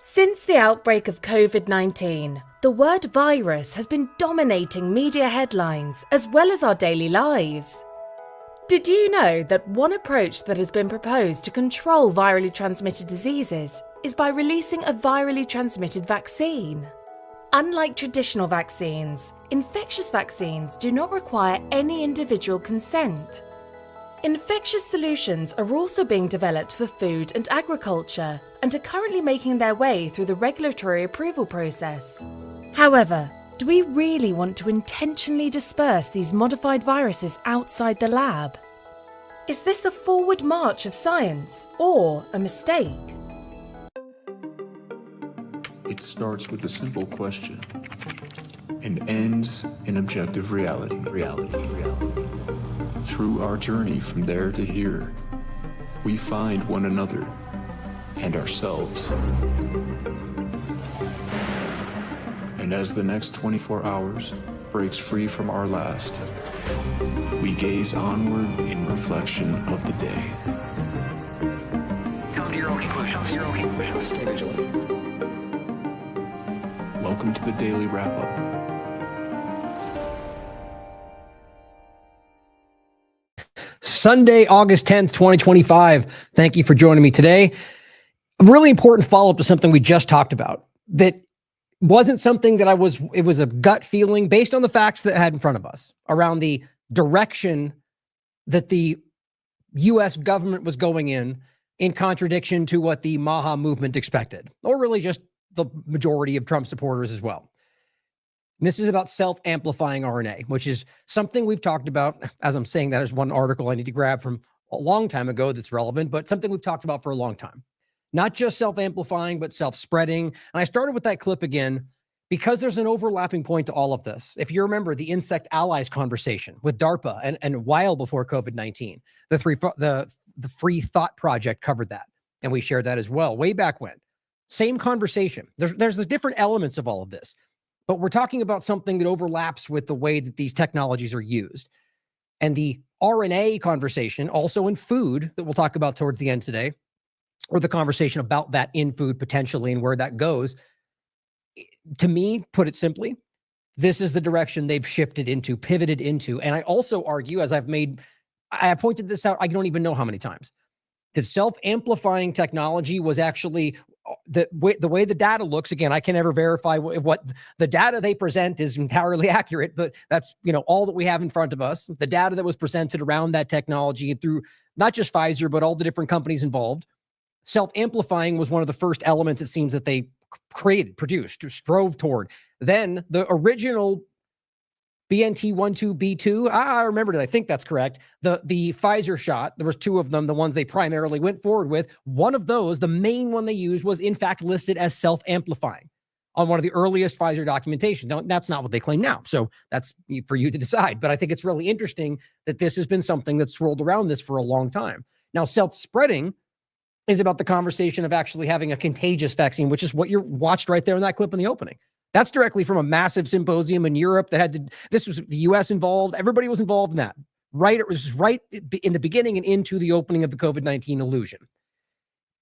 Since the outbreak of COVID-19, the word virus has been dominating media headlines as well as our daily lives. Did you know that one approach that has been proposed to control virally transmitted diseases is by releasing a virally transmitted vaccine? Unlike traditional vaccines, infectious vaccines do not require any individual consent. Infectious solutions are also being developed for food and agriculture and are currently making their way through the regulatory approval process. However, do we really want to intentionally disperse these modified viruses outside the lab? Is this a forward march of science or a mistake? It starts with a simple question and ends in objective reality. Through our journey from there to here, we find one another and ourselves. And as the next 24 hours breaks free from our last, we gaze onward in reflection of the day. Come to your own conclusions. Stay vigilant. Welcome to the Daily Wrap-Up. Sunday, August 10th, 2025. Thank you for joining me today. A really important follow-up to something we just talked about that wasn't something that it was a gut feeling based on the facts that I had in front of us around the direction that the U.S. government was going in contradiction to what the Maha movement expected, or really just the majority of Trump supporters as well. And this is about self-amplifying RNA, which is something we've talked about. As I'm saying, that is one article I need to grab from a long time ago that's relevant, but something we've talked about for a long time. Not just self-amplifying, but self-spreading. And I started with that clip again because there's an overlapping point to all of this. If you remember the insect allies conversation with DARPA and a while before COVID-19, the Free Thought Project covered that. And we shared that as well, way back when. Same conversation. There's the different elements of all of this. But we're talking about something that overlaps with the way that these technologies are used. And the RNA conversation, also in food, that we'll talk about towards the end today, or the conversation about that in food potentially and where that goes, to me, put it simply, this is the direction they've shifted into, pivoted into. And I also argue, as I pointed this out, I don't even know how many times, that self-amplifying technology was actually the way the data looks. Again, I can never verify what the data they present is entirely accurate, but that's, all that we have in front of us. The data that was presented around that technology through not just Pfizer, but all the different companies involved. Self-amplifying was one of the first elements, it seems, that they created, produced, strove toward. Then the original BNT12B2, I remembered it. I think that's correct. The Pfizer shot, there was two of them, the ones they primarily went forward with. One of those, the main one they used, was in fact listed as self-amplifying on one of the earliest Pfizer documentation. Now, that's not what they claim now, so that's for you to decide. But I think it's really interesting that this has been something that's swirled around this for a long time. Now, self-spreading is about the conversation of actually having a contagious vaccine, which is what you watched right there in that clip in the opening. That's directly from a massive symposium in Europe this was the US involved. Everybody was involved in that. Right? It was right in the beginning and into the opening of the COVID-19 illusion.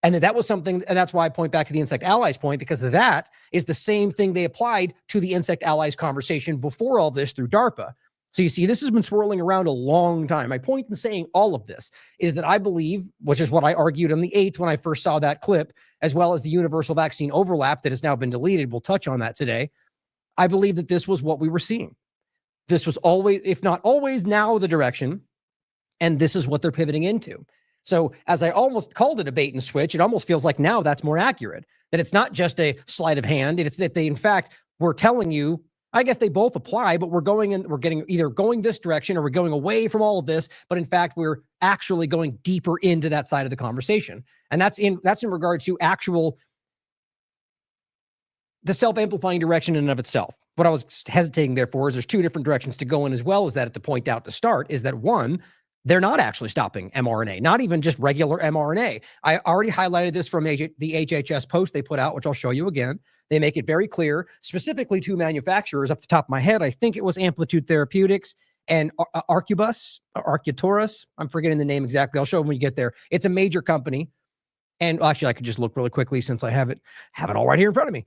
And that was something, and that's why I point back to the insect allies point, because that is the same thing they applied to the insect allies conversation before all this through DARPA. So you see, this has been swirling around a long time. My point in saying all of this is that I believe, which is what I argued on the 8th when I first saw that clip, as well as the universal vaccine overlap that has now been deleted. We'll touch on that today. I believe that this was what we were seeing. This was always, if not always, now the direction. And this is what they're pivoting into. So as I almost called it a bait and switch, it almost feels like now that's more accurate, that it's not just a sleight of hand. It's that they, in fact, were telling you, I guess they both apply, but we're getting either going this direction or we're going away from all of this. But in fact, we're actually going deeper into that side of the conversation. And that's in regard to the self-amplifying direction in and of itself. What I was hesitating there for is there's two different directions to go in, as well as that to point out to start is that one, they're not actually stopping mRNA, not even just regular mRNA. I already highlighted this from the HHS post they put out, which I'll show you again. They make it very clear, specifically to manufacturers. Off the top of my head, I think it was Amplitude Therapeutics and Arcturus. I'm forgetting the name exactly. I'll show when we get there. It's a major company And actually, I could just look really quickly since I have it all right here in front of me.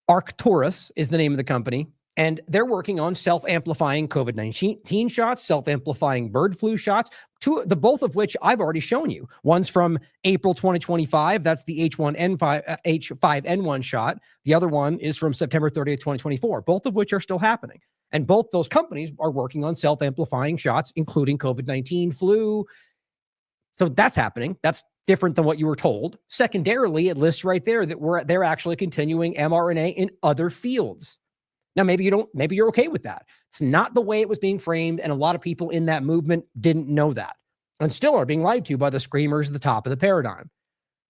Arcturus is the name of the company, and they're working on self-amplifying COVID-19 shots, self-amplifying bird flu shots, both of which I've already shown you. One's from April 2025. That's the H5N1 shot. The other one is from September 30th, 2024, both of which are still happening. And both those companies are working on self-amplifying shots, including COVID-19 flu. So that's happening. That's different than what you were told. Secondarily, it lists right there that they're actually continuing mRNA in other fields. Now, maybe you're okay with that. It's not the way it was being framed, and a lot of people in that movement didn't know that and still are being lied to by the screamers at the top of the paradigm.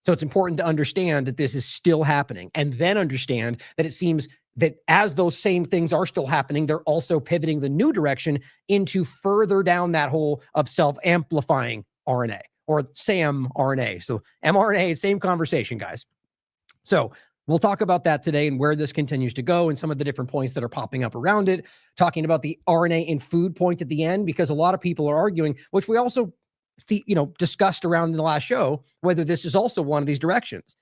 So it's important to understand that this is still happening, and then understand that it seems that as those same things are still happening, they're also pivoting the new direction into further down that hole of self-amplifying RNA. Or SamRNA. So mRNA, same conversation, guys. So we'll talk about that today and where this continues to go and some of the different points that are popping up around it, talking about the RNA in food point at the end, because a lot of people are arguing, which we also discussed around in the last show, whether this is also one of these directions.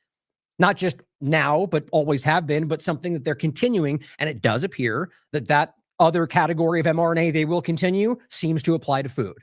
Not just now, but always have been, but something that they're continuing. And it does appear that other category of mRNA they will continue seems to apply to food.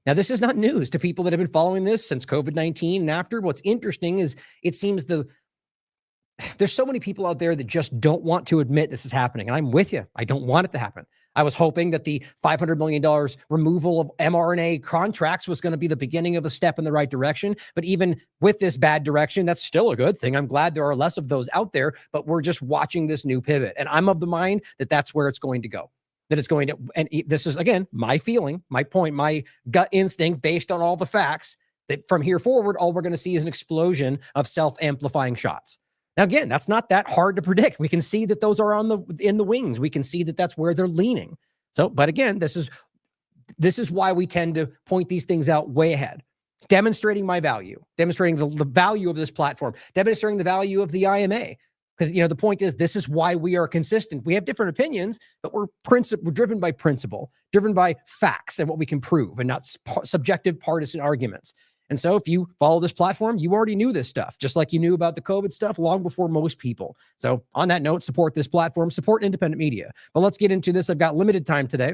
Now, this is not news to people that have been following this since COVID-19 and after. What's interesting is it seems there's so many people out there that just don't want to admit this is happening. And I'm with you. I don't want it to happen. I was hoping that the $500 million removal of mRNA contracts was going to be the beginning of a step in the right direction. But even with this bad direction, that's still a good thing. I'm glad there are less of those out there, but we're just watching this new pivot. And I'm of the mind that that's where it's going to go. That it's going to, and this is, again, my feeling, my point, my gut instinct based on all the facts, that from here forward, all we're going to see is an explosion of self-amplifying shots. Now, again, that's not that hard to predict. We can see that those are in the wings. We can see that that's where they're leaning. So, but again, this is why we tend to point these things out way ahead, demonstrating my value, demonstrating the value of this platform, demonstrating the value of the IMA. Because, the point is, this is why we are consistent. We have different opinions, but we're driven by principle, driven by facts and what we can prove, and not subjective partisan arguments. And so if you follow this platform, you already knew this stuff, just like you knew about the COVID stuff long before most people. So on that note, support this platform, support independent media. But let's get into this. I've got limited time today.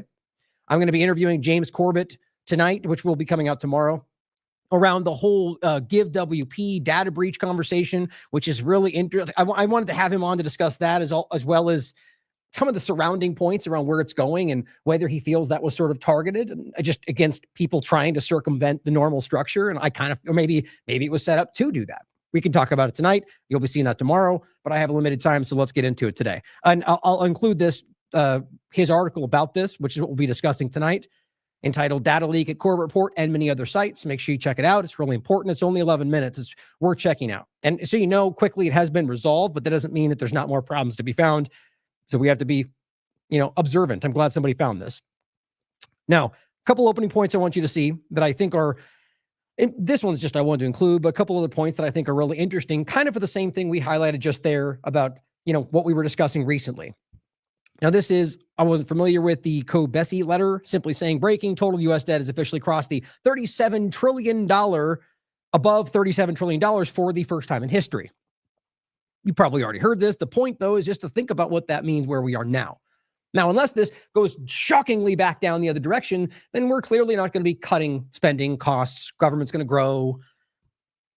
I'm going to be interviewing James Corbett tonight, which will be coming out tomorrow, around the whole Give WP data breach conversation, which is really interesting. I wanted to have him on to discuss that as well as some of the surrounding points around where it's going and whether he feels that was sort of targeted and just against people trying to circumvent the normal structure. And or maybe it was set up to do that. We can talk about it tonight. You'll be seeing that tomorrow, but I have a limited time, so let's get into it today. And I'll include his article about this, which is what we'll be discussing tonight, entitled Data Leak at Corbett Report and many other sites. Make sure you check it out. It's really important. It's only 11 minutes. It's worth checking out. And so quickly it has been resolved, but that doesn't mean that there's not more problems to be found. So we have to be, observant. I'm glad somebody found this. Now, a couple opening points I want you to see that I think are, and this one's just I wanted to include, but a couple other points that I think are really interesting, kind of for the same thing we highlighted just there about, what we were discussing recently. Now, I wasn't familiar with the Kobesi letter, simply saying breaking total U.S. debt has officially crossed the $37 trillion, above $37 trillion for the first time in history. You probably already heard this. The point, though, is just to think about what that means where we are now. Now, unless this goes shockingly back down the other direction, then we're clearly not going to be cutting spending costs. Government's going to grow.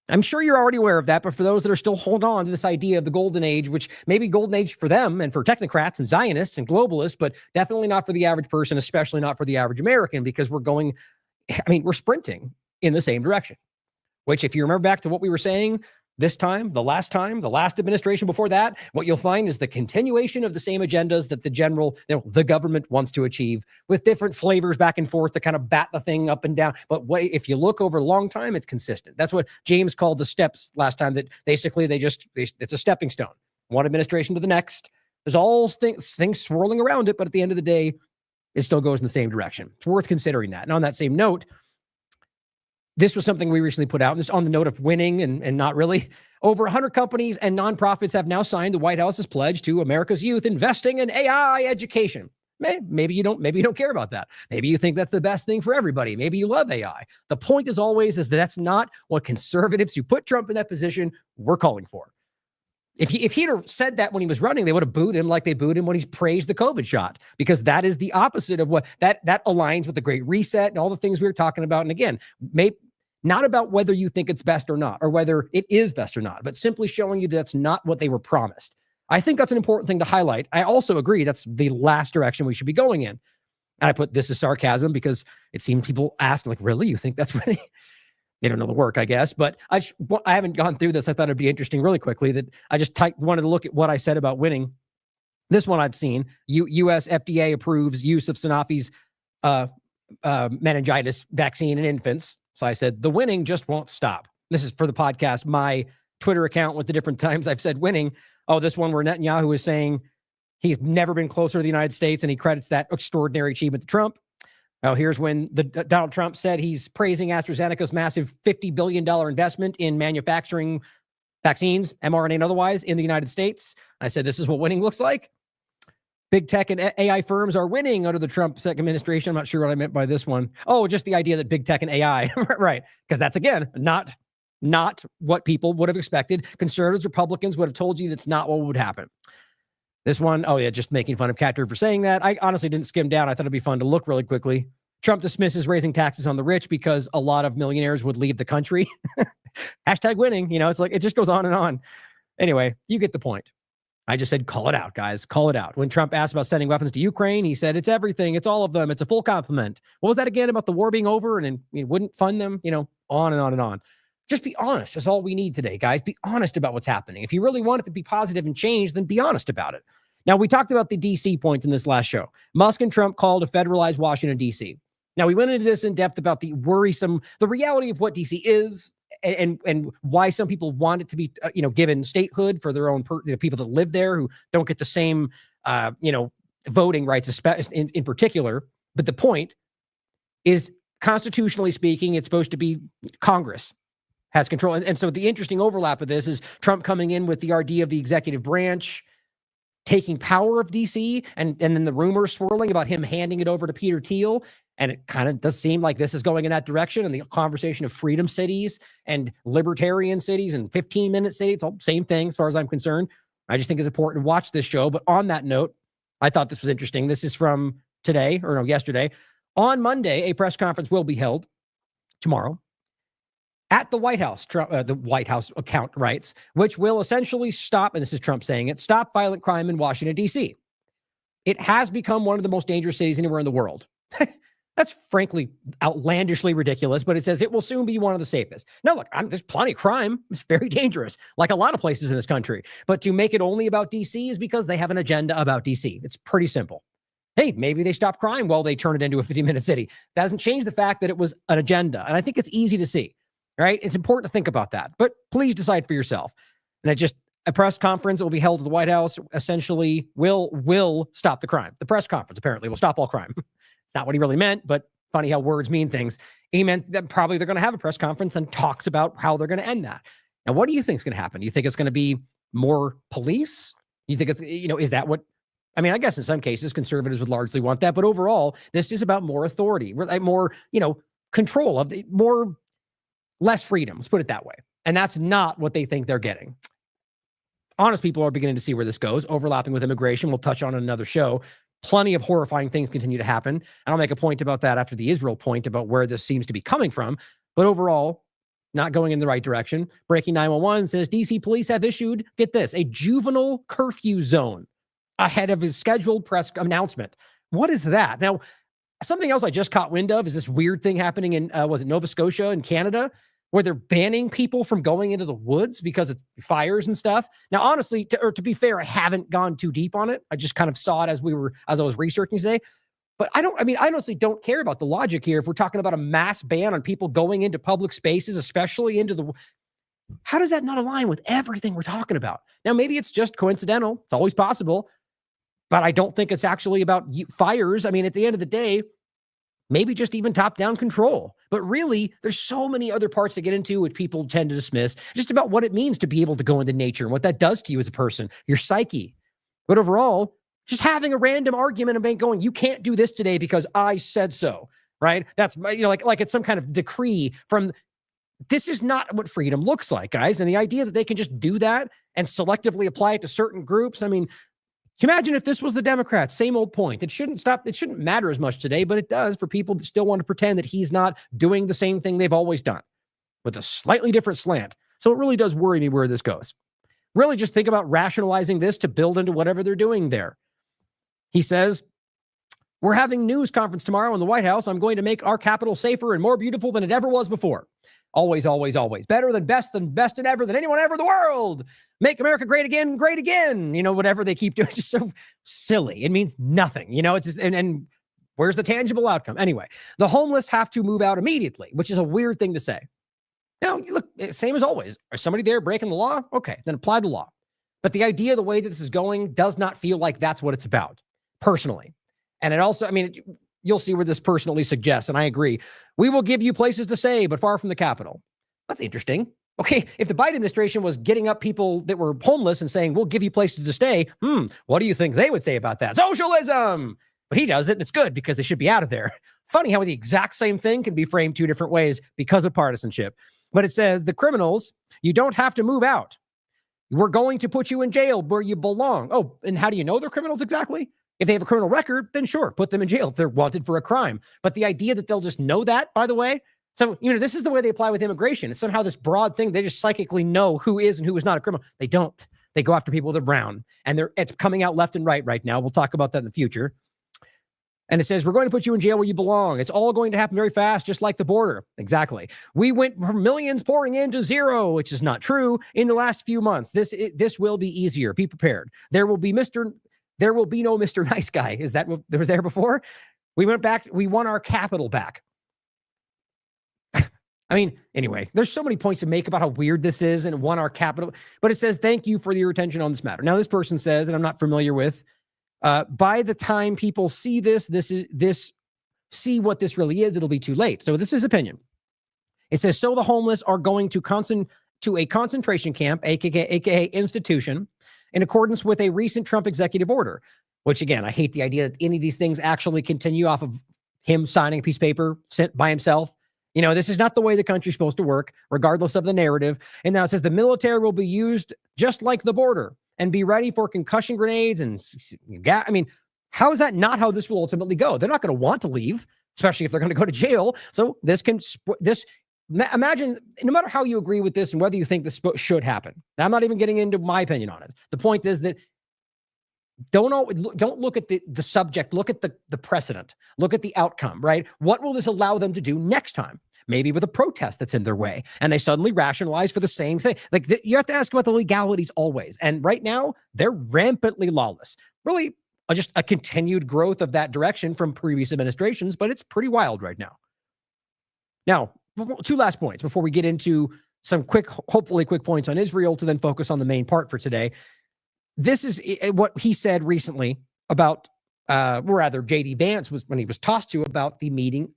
I'm sure you're already aware of that, but for those that are still holding on to this idea of the golden age, which may be golden age for them and for technocrats and Zionists and globalists, but definitely not for the average person, especially not for the average American, because we're sprinting in the same direction, which if you remember back to what we were saying the last administration before that, what you'll find is the continuation of the same agendas that the government wants to achieve with different flavors back and forth to kind of bat the thing up and down. But if you look over a long time, it's consistent. That's what James called the steps last time, that basically it's a stepping stone. One administration to the next. There's all things swirling around it, but at the end of the day, it still goes in the same direction. It's worth considering that. And on that same note, this was something we recently put out, and this on the note of winning and not really. Over 100 companies and nonprofits have now signed the White House's pledge to America's youth investing in AI education. Maybe you don't care about that. Maybe you think that's the best thing for everybody. Maybe you love AI. The point is always is that's not what conservatives who put Trump in that position were calling for. If he'd have said that when he was running, they would have booed him like they booed him when he's praised the COVID shot, because that is the opposite of what that aligns with the Great Reset and all the things we were talking about. And again, not about whether you think it's best or not, or whether it is best or not, but simply showing you that's not what they were promised. I think that's an important thing to highlight. I also agree that's the last direction we should be going in. And I put this as sarcasm because it seemed people asked, like, really? You think that's winning? They don't know the work, I guess. But I haven't gone through this. I thought it'd be interesting really quickly that I just wanted to look at what I said about winning. This one I've seen. U.S. FDA approves use of Sanofi's meningitis vaccine in infants. So I said, the winning just won't stop. This is for the podcast, my Twitter account with the different times I've said winning. Oh, this one where Netanyahu is saying he's never been closer to the United States, and he credits that extraordinary achievement to Trump. Now, here's when Donald Trump said he's praising AstraZeneca's massive $50 billion investment in manufacturing vaccines, mRNA and otherwise, in the United States. I said, this is what winning looks like. Big tech and AI firms are winning under the Trump administration. I'm not sure what I meant by this one. Oh, just the idea that big tech and AI, right? Because that's, again, not what people would have expected. Conservatives, Republicans would have told you that's not what would happen. This one, oh yeah, just making fun of Catherine for saying that. I honestly didn't skim down. I thought it'd be fun to look really quickly. Trump dismisses raising taxes on the rich because a lot of millionaires would leave the country. Hashtag winning. It's like, it just goes on and on. Anyway, you get the point. I just said, call it out, guys. Call it out. When Trump asked about sending weapons to Ukraine, he said, it's everything. It's all of them. It's a full complement. What was that again about the war being over and he wouldn't fund them? On and on and on. Just be honest. That's all we need today, guys. Be honest about what's happening. If you really want it to be positive and change, then be honest about it. Now, we talked about the D.C. point in this last show. Musk and Trump called to federalize Washington, D.C. Now, we went into this in depth about the reality of what D.C. is and why some people want it to be, given statehood for their own, the people that live there who don't get the same, voting rights in particular. But the point is, constitutionally speaking, it's supposed to be Congress has control. And so the interesting overlap of this is Trump coming in with the idea of the executive branch taking power of DC, and then the rumors swirling about him handing it over to Peter Thiel. And it kind of does seem like this is going in that direction. And the conversation of freedom cities and libertarian cities and 15-minute cities, it's all the same thing as far as I'm concerned. I just think it's important to watch this show. But on that note, I thought this was interesting. This is from yesterday. On Monday, a press conference will be held tomorrow at the White House. The White House account writes, which will essentially stop, and this is Trump saying it, stop violent crime in Washington, D.C. It has become one of the most dangerous cities anywhere in the world. That's frankly outlandishly ridiculous, but it says it will soon be one of the safest. Now, look, there's plenty of crime. It's very dangerous, like a lot of places in this country. But to make it only about D.C. is because they have an agenda about D.C. It's pretty simple. Hey, maybe they stop crime while they turn it into a 50-minute city. That doesn't change the fact that it was an agenda. And I think it's easy to see. Right? It's important to think about that, but please decide for yourself. And a press conference that will be held at the White House essentially will stop the crime. The press conference apparently will stop all crime. It's not what he really meant, but funny how words mean things. He meant that probably they're going to have a press conference and talks about how they're going to end that. Now, what do you think is going to happen? Do you think it's going to be more police? You think it's, is that what, I guess in some cases conservatives would largely want that, but overall, this is about more authority, more, control of less freedom, let's put it that way. And that's not what they think they're getting. Honest people are beginning to see where this goes, overlapping with immigration. We'll touch on another show. Plenty of horrifying things continue to happen. And I'll make a point about that after the Israel point about where this seems to be coming from. But overall, not going in the right direction. Breaking 911 says DC police have issued, get this, a juvenile curfew zone ahead of his scheduled press announcement. What is that? Now, something else I just caught wind of is this weird thing happening in, Nova Scotia in Canada, where they're banning people from going into the woods because of fires and stuff. Now, honestly, to be fair, I haven't gone too deep on it. I just kind of saw it as I was researching today. But I honestly don't care about the logic here. If we're talking about a mass ban on people going into public spaces, especially how does that not align with everything we're talking about? Now, maybe it's just coincidental. It's always possible. But I don't think it's actually about fires. At the end of the day, maybe just even top-down control. But really, there's so many other parts to get into which people tend to dismiss, just about what it means to be able to go into nature and what that does to you as a person, your psyche. But overall, just having a random argument and going, you can't do this today because I said so, right? That's, like it's some kind of decree from, this is not what freedom looks like, guys. And the idea that they can just do that and selectively apply it to certain groups. I mean, imagine if this was the Democrats, same old point. It shouldn't matter as much today, but it does for people that still want to pretend that he's not doing the same thing they've always done with a slightly different slant. So it really does worry me where this goes. Really just think about rationalizing this to build into whatever they're doing there. He says, we're having news conference tomorrow in the White House. I'm going to make our Capitol safer and more beautiful than it ever was before. Always, always, always. Better than best and ever than anyone ever in the world. Make America great again, great again. Whatever they keep doing. It's just so silly. It means nothing. It's just, and where's the tangible outcome? Anyway, the homeless have to move out immediately, which is a weird thing to say. Now, look, same as always. Is somebody there breaking the law? Okay, then apply the law. But the idea, the way that this is going, does not feel like that's what it's about, personally. And it also, you'll see where this personally suggests, and I agree. We will give you places to stay, but far from the Capitol. That's interesting. Okay, if the Biden administration was getting up people that were homeless and saying, we'll give you places to stay, what do you think they would say about that? Socialism! But he does it, and it's good because they should be out of there. Funny how the exact same thing can be framed two different ways because of partisanship. But it says, the criminals, you don't have to move out. We're going to put you in jail where you belong. Oh, and how do you know they're criminals exactly? If they have a criminal record, then sure, put them in jail if they're wanted for a crime. But the idea that they'll just know that, by the way, so, this is the way they apply with immigration. It's somehow this broad thing. They just psychically know who is and who is not a criminal. They don't. They go after people that are brown. And it's coming out left and right now. We'll talk about that in the future. And it says, we're going to put you in jail where you belong. It's all going to happen very fast, just like the border. Exactly. We went from millions pouring into zero, which is not true, in the last few months. This will be easier. Be prepared. There will be no Mr. Nice Guy. Is that what was there before? We went back. We won our capital back. Anyway, there's so many points to make about how weird this is and won our capital. But it says, thank you for your attention on this matter. Now, this person says, and I'm not familiar with, by the time people see see what this really is, it'll be too late. So this is opinion. It says, so the homeless are going to a concentration camp, aka institution, in accordance with a recent Trump executive order, which again, I hate the idea that any of these things actually continue off of him signing a piece of paper sent by himself. This is not the way the country's supposed to work, regardless of the narrative. And now it says the military will be used just like the border and be ready for concussion grenades and how is that not how this will ultimately go? They're not going to want to leave, especially if they're going to go to jail. So imagine, no matter how you agree with this and whether you think this should happen. I'm not even getting into my opinion on it. The point is that don't look at the subject, look at the precedent, look at the outcome, right? What will this allow them to do next time? Maybe with a protest that's in their way and they suddenly rationalize for the same thing. You have to ask about the legalities always. And right now they're rampantly lawless, really just a continued growth of that direction from previous administrations, but it's pretty wild right now. Now, two last points before we get into some hopefully quick points on Israel to then focus on the main part for today. This is what he said recently about, JD Vance was when he was tossed to about the meeting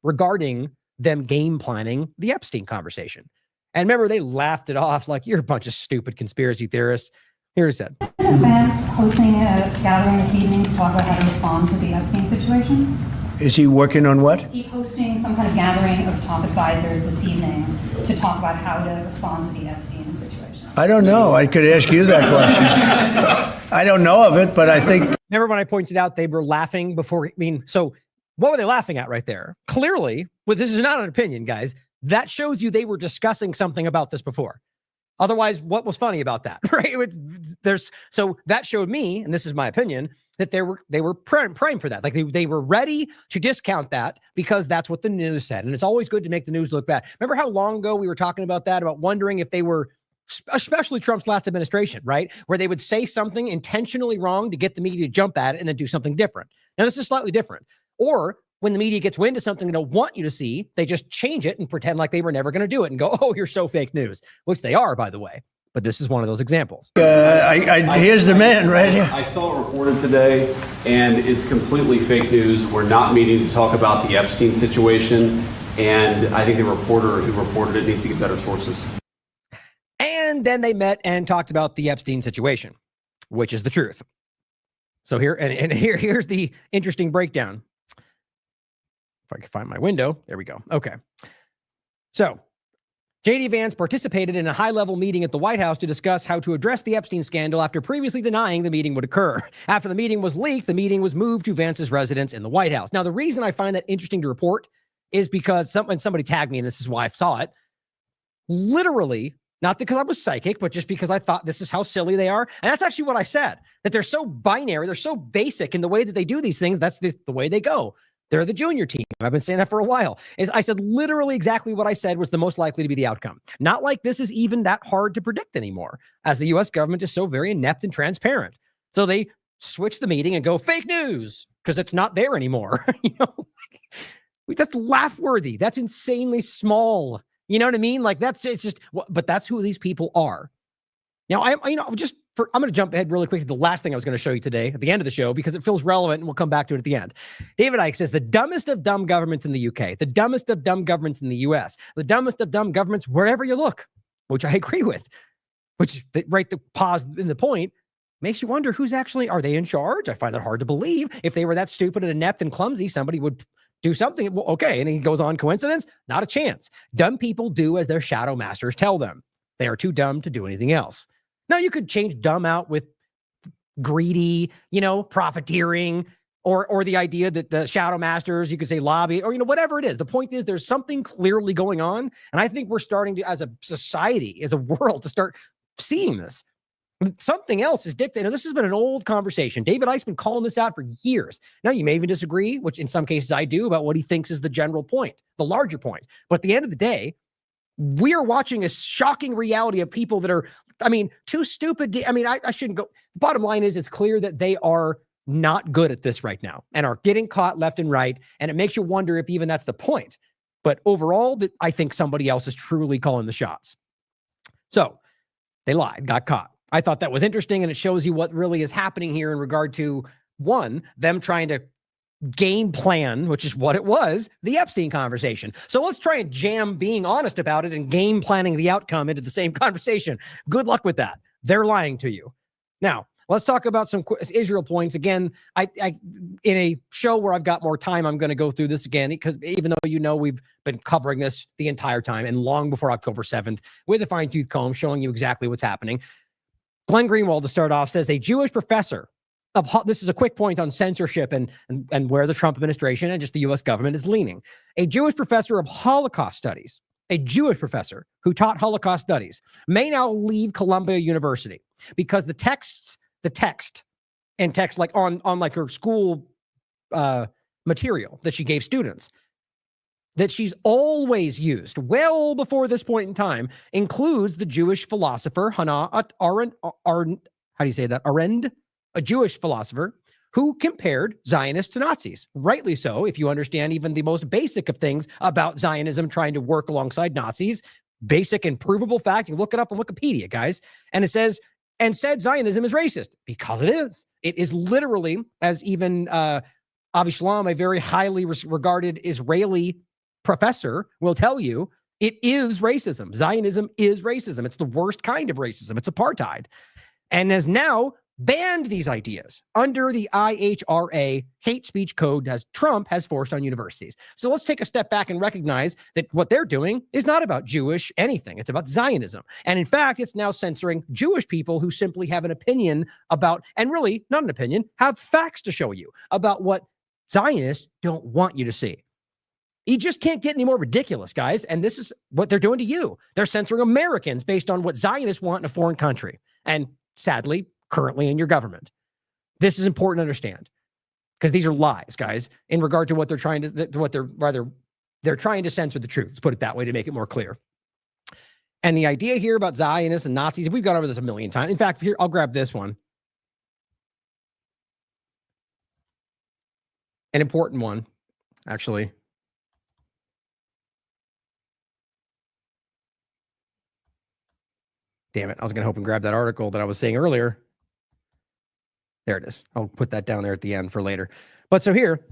regarding them game planning the Epstein conversation. And remember, they laughed it off like, you're a bunch of stupid conspiracy theorists. Here he said. Isn't Vance hosting a gathering this evening to talk about how to respond to the Epstein situation? Is he working on what? Is he hosting some kind of gathering of top advisors this evening to talk about how to respond to the Epstein situation? I don't know. I could ask you that question. I don't know of it, but I think... Remember when I pointed out they were laughing before? So what were they laughing at right there? Clearly, this is not an opinion, guys. That shows you they were discussing something about this before. Otherwise, what was funny about that, right? So that showed me, and this is my opinion, that they were praying for that. Like they were ready to discount that because that's what the news said. And it's always good to make the news look bad. Remember how long ago we were talking about that, about wondering if they were, especially Trump's last administration, right? Where they would say something intentionally wrong to get the media to jump at it and then do something different. Now, this is slightly different. Or when the media gets wind of something they don't want you to see, they just change it and pretend like they were never going to do it and go, oh, you're so fake news, which they are, by the way. But this is one of those examples. Here's the man right here. I saw it reported today, and it's completely fake news. We're not meeting to talk about the Epstein situation, and I think the reporter who reported it needs to get better sources. And then they met and talked about the Epstein situation, which is the truth. So here's the interesting breakdown. If I can find my window, there we go. Okay. So J.D. Vance participated in a high-level meeting at the White House to discuss how to address the Epstein scandal after previously denying the meeting would occur. After the meeting was leaked, the meeting was moved to Vance's residence in the White House. Now, the reason I find that interesting to report is because somebody tagged me, and this is why I saw it. Literally, not because I was psychic, but just because I thought this is how silly they are. And that's actually what I said, that they're so binary, they're so basic in the way that they do these things. That's the way they go. They're the junior team. I've been saying that for a while. I said literally exactly what I said was the most likely to be the outcome. Not like this is even that hard to predict anymore, as the U.S. government is so very inept and transparent. So they switch the meeting and go fake news because it's not there anymore. That's laugh worthy. That's insanely small. You know what I mean? Like but that's who these people are. Now, I'm going to jump ahead really quick to the last thing I was going to show you today at the end of the show because it feels relevant and we'll come back to it at the end. David Icke says the dumbest of dumb governments in the UK, the dumbest of dumb governments in the US, the dumbest of dumb governments wherever you look, which I agree with, which right the pause in the point makes you wonder are they in charge? I find it hard to believe. If they were that stupid and inept and clumsy, somebody would do something. Well, okay. And he goes on, coincidence? Not a chance. Dumb people do as their shadow masters tell them. They are too dumb to do anything else. Now, you could change dumb out with greedy, profiteering, or the idea that the shadow masters, you could say lobby, or, whatever it is. The point is there's something clearly going on. And I think we're starting to, as a society, as a world, to start seeing this. Something else is dictating. This has been an old conversation. David Icke's been calling this out for years. Now, you may even disagree, which in some cases I do, about what he thinks is the general point, the larger point. But at the end of the day, we are watching a shocking reality of people that are, too stupid. I shouldn't go. The bottom line is it's clear that they are not good at this right now and are getting caught left and right. And it makes you wonder if even that's the point. But overall, I think somebody else is truly calling the shots. So they lied, got caught. I thought that was interesting, and it shows you what really is happening here in regard to, one, them trying to game plan, which is what it was, the Epstein conversation. So let's try and jam being honest about it and game planning the outcome into the same conversation. Good luck with that. They're lying to you. Now, let's talk about some Israel points. Again, I in a show where I've got more time, I'm going to go through this again, because even though we've been covering this the entire time and long before October 7th with a fine-tooth comb showing you exactly what's happening. Glenn Greenwald, to start off, says a Jewish professor this is a quick point on censorship and where the Trump administration and just the U.S. government is leaning. A Jewish professor of Holocaust studies, a Jewish professor who taught Holocaust studies, may now leave Columbia University because the text like on like her school material that she gave students, that she's always used well before this point in time, includes the Jewish philosopher Hannah Arendt, how do you say that? Arendt, a Jewish philosopher who compared Zionists to Nazis. Rightly so, if you understand even the most basic of things about Zionism trying to work alongside Nazis. Basic and provable fact. You look it up on Wikipedia, guys. And it says, and said Zionism is racist, because it is. It is literally, as even Avi Shalom, a very highly regarded Israeli professor, will tell you, it is racism. Zionism is racism. It's the worst kind of racism. It's apartheid. And has now banned these ideas under the IHRA hate speech code as Trump has forced on universities. So let's take a step back and recognize that what they're doing is not about Jewish anything. It's about Zionism. And in fact, it's now censoring Jewish people who simply have an opinion about, and really not an opinion, have facts to show you about what Zionists don't want you to see. You just can't get any more ridiculous, guys. And this is what they're doing to you. They're censoring Americans based on what Zionists want in a foreign country. And sadly, currently in your government. This is important to understand, because these are lies, guys, in regard to what they're trying to, they're trying to censor the truth. Let's put it that way to make it more clear. And the idea here about Zionists and Nazis, we've gone over this a million times. In fact, here, I'll grab this one. An important one, actually. Damn it. I was going to hope and grab that article that I was saying earlier. There it is. I'll put that down there at the end for later. But so here,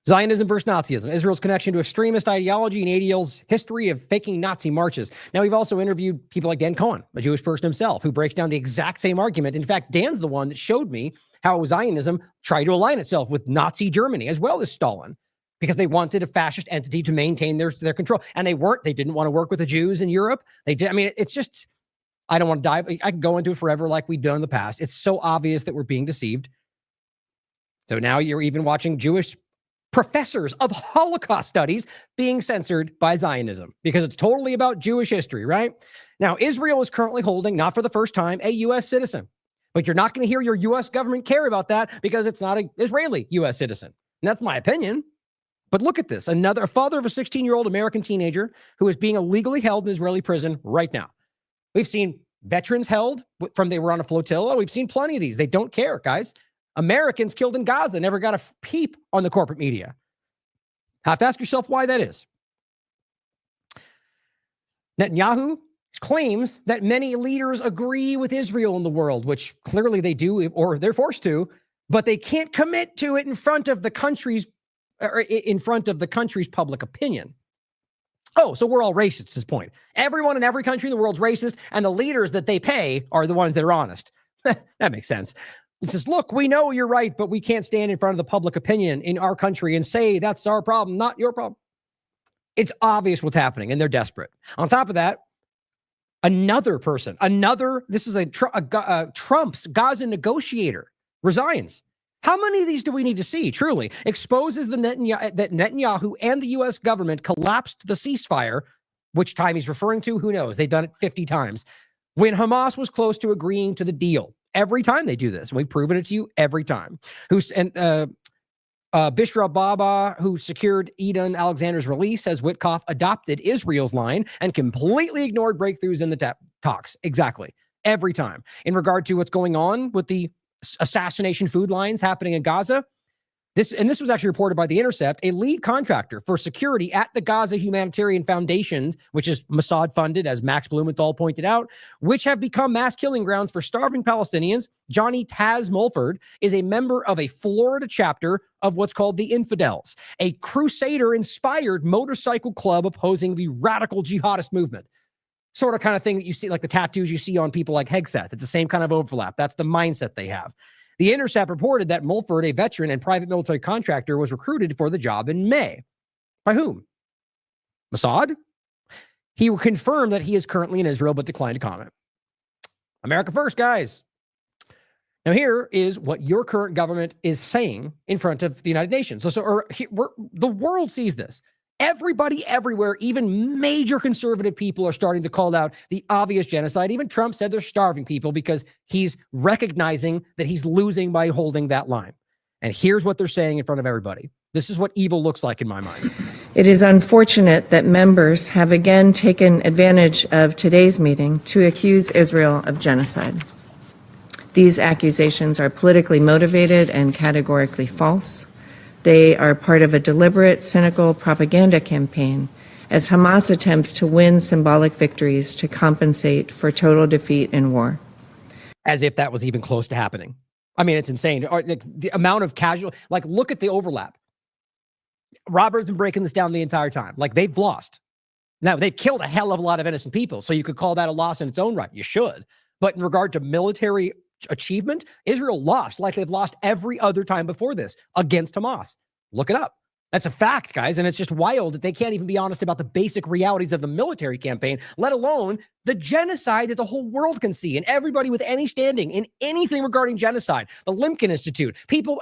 Zionism versus Nazism, Israel's connection to extremist ideology and ADL's history of faking Nazi marches. Now, we've also interviewed people like Dan Cohen, a Jewish person himself, who breaks down the exact same argument. In fact, Dan's the one that showed me how Zionism tried to align itself with Nazi Germany as well as Stalin, because they wanted a fascist entity to maintain their control. And they didn't want to work with the Jews in Europe. They did. I mean, it's just, I don't want to dive. I can go into it forever like we've done in the past. It's so obvious that we're being deceived. So now you're even watching Jewish professors of Holocaust studies being censored by Zionism because it's totally about Jewish history, right? Now, Israel is currently holding, not for the first time, a U.S. citizen. But you're not going to hear your U.S. government care about that because it's not an Israeli U.S. citizen. And that's my opinion. But look at this. A father of a 16-year-old American teenager who is being illegally held in Israeli prison right now. We've seen veterans held from they were on a flotilla. We've seen plenty of these. They don't care, guys. Americans killed in Gaza never got a peep on the corporate media. Have to ask yourself why that is. Netanyahu claims that many leaders agree with Israel in the world, which clearly they do, or they're forced to, but they can't commit to it in front of the country's public opinion. Oh, so we're all racist at this point. Everyone in every country in the world's racist, and the leaders that they pay are the ones that are honest. That makes sense. It says, look, we know you're right, but we can't stand in front of the public opinion in our country and say that's our problem, not your problem. It's obvious what's happening, and they're desperate. On top of that, this is Trump's Gaza negotiator resigns. How many of these do we need to see? Truly exposes that Netanyahu and the U.S. government collapsed the ceasefire, which time he's referring to, who knows? They've done it 50 times. When Hamas was close to agreeing to the deal. Every time they do this, and we've proven it to you every time. Bishra Baba, who secured Eden Alexander's release, says Witkoff adopted Israel's line and completely ignored breakthroughs in the talks. Exactly. Every time. In regard to what's going on with the assassination food lines happening in Gaza, this was actually reported by The Intercept, a lead contractor for security at the Gaza Humanitarian Foundation, which is Mossad funded, as Max Blumenthal pointed out, which have become mass killing grounds for starving Palestinians. Johnny Taz Mulford is a member of a Florida chapter of what's called the Infidels, a crusader-inspired motorcycle club opposing the radical jihadist movement. Sort of kind of thing that you see, like the tattoos you see on people like Hegseth. It's the same kind of overlap. That's the mindset they have. The Intercept reported that Mulford, a veteran and private military contractor, was recruited for the job in May. By whom? Mossad? He confirmed that he is currently in Israel, but declined to comment. America first, guys. Now, here is what your current government is saying in front of the United Nations. The world sees this. Everybody everywhere, even major conservative people, are starting to call out the obvious genocide. Even Trump said they're starving people because he's recognizing that he's losing by holding that line. And here's what they're saying in front of everybody. This is what evil looks like in my mind. It is unfortunate that members have again taken advantage of today's meeting to accuse Israel of genocide. These accusations are politically motivated and categorically false. They are part of a deliberate, cynical propaganda campaign as Hamas attempts to win symbolic victories to compensate for total defeat in war. As if that was even close to happening. I mean, it's insane. The amount of casual, look at the overlap. Robert's been breaking this down the entire time. They've lost. Now, they've killed a hell of a lot of innocent people, so you could call that a loss in its own right. You should. But in regard to military achievement, Israel lost like they've lost every other time before this against Hamas. Look it up. That's a fact, guys. And it's just wild that they can't even be honest about the basic realities of the military campaign, let alone the genocide that the whole world can see. And everybody with any standing in anything regarding genocide, the Limkin Institute, people,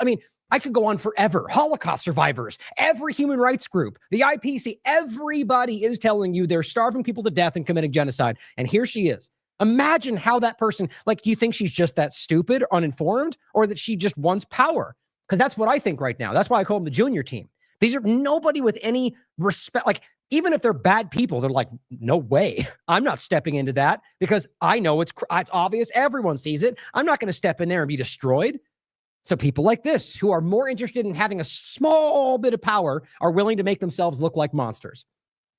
I could go on forever. Holocaust survivors, every human rights group, the IPC, everybody is telling you they're starving people to death and committing genocide. And here she is. Imagine how that person, do you think she's just that stupid, uninformed, or that she just wants power? Because that's what I think right now. That's why I call them the junior team. These are nobody with any respect. Even if they're bad people, they're like, no way. I'm not stepping into that because I know it's obvious. Everyone sees it. I'm not going to step in there and be destroyed. So people like this, who are more interested in having a small bit of power, are willing to make themselves look like monsters.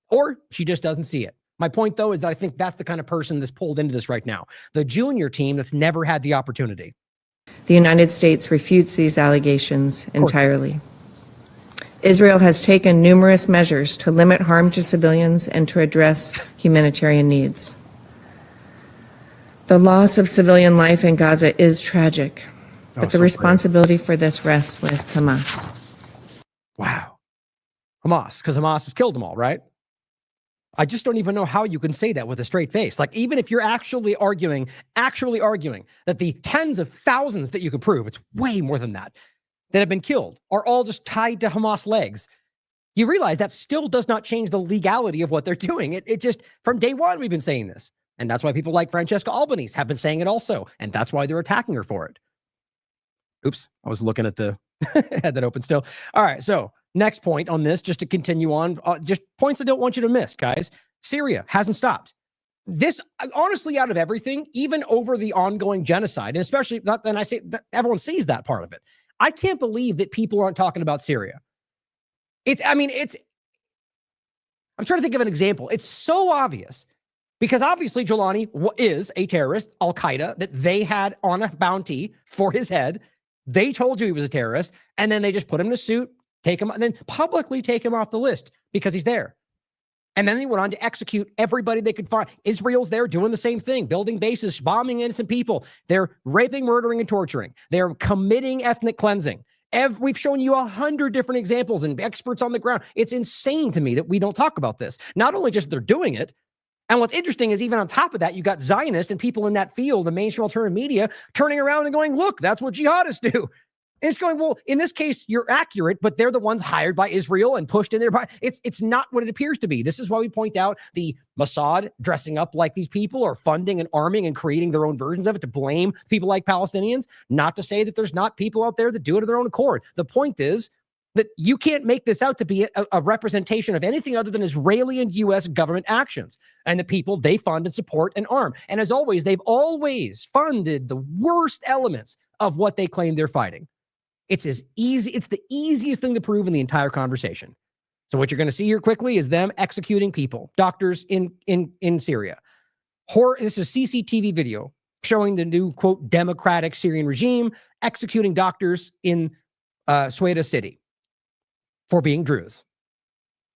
Or she just doesn't see it. My point, though, is that I think that's the kind of person that's pulled into this right now. The junior team that's never had the opportunity. The United States refutes these allegations entirely. Israel has taken numerous measures to limit harm to civilians and to address humanitarian needs. The loss of civilian life in Gaza is tragic, but the responsibility for this rests with Hamas. Wow. Hamas, because Hamas has killed them all, right? I just don't even know how you can say that with a straight face. Like, even if you're actually arguing that the tens of thousands that you can prove, it's way more than that have been killed are all just tied to Hamas legs. You realize that still does not change the legality of what they're doing. It just, from day one, we've been saying this. And that's why people like Francesca Albanese have been saying it also. And that's why they're attacking her for it. Oops, I was looking at the, had that open still. All right, so next point on this, just to continue on, just points I don't want you to miss, guys. Syria hasn't stopped. This, honestly, out of everything, even over the ongoing genocide, and especially, and I say that everyone sees that part of it. I can't believe that people aren't talking about Syria. I'm trying to think of an example. It's so obvious because obviously Jolani is a terrorist, Al-Qaeda, that they had on a bounty for his head. They told you he was a terrorist, and then they just put him in a suit, take him, and then publicly take him off the list because he's there. And then they went on to execute everybody they could find. Israel's there doing the same thing, building bases, bombing innocent people. They're raping, murdering, and torturing. They're committing ethnic cleansing. We've shown you 100 different examples and experts on the ground. It's insane to me that we don't talk about this. Not only just they're doing it, and what's interesting is even on top of that, you got Zionists and people in that field, the mainstream alternative media, turning around and going, look, that's what jihadists do. And it's going, well, in this case, you're accurate, but they're the ones hired by Israel and pushed in there. It's not what it appears to be. This is why we point out the Mossad dressing up like these people are funding and arming and creating their own versions of it to blame people like Palestinians. Not to say that there's not people out there that do it of their own accord. The point is that you can't make this out to be a representation of anything other than Israeli and U.S. government actions and the people they fund and support and arm. And as always, they've always funded the worst elements of what they claim they're fighting. It's the easiest thing to prove in the entire conversation. So what you're going to see here quickly is them executing people, doctors in Syria. This is a CCTV video showing the new, quote, democratic Syrian regime executing doctors in Sueda City for being Druze.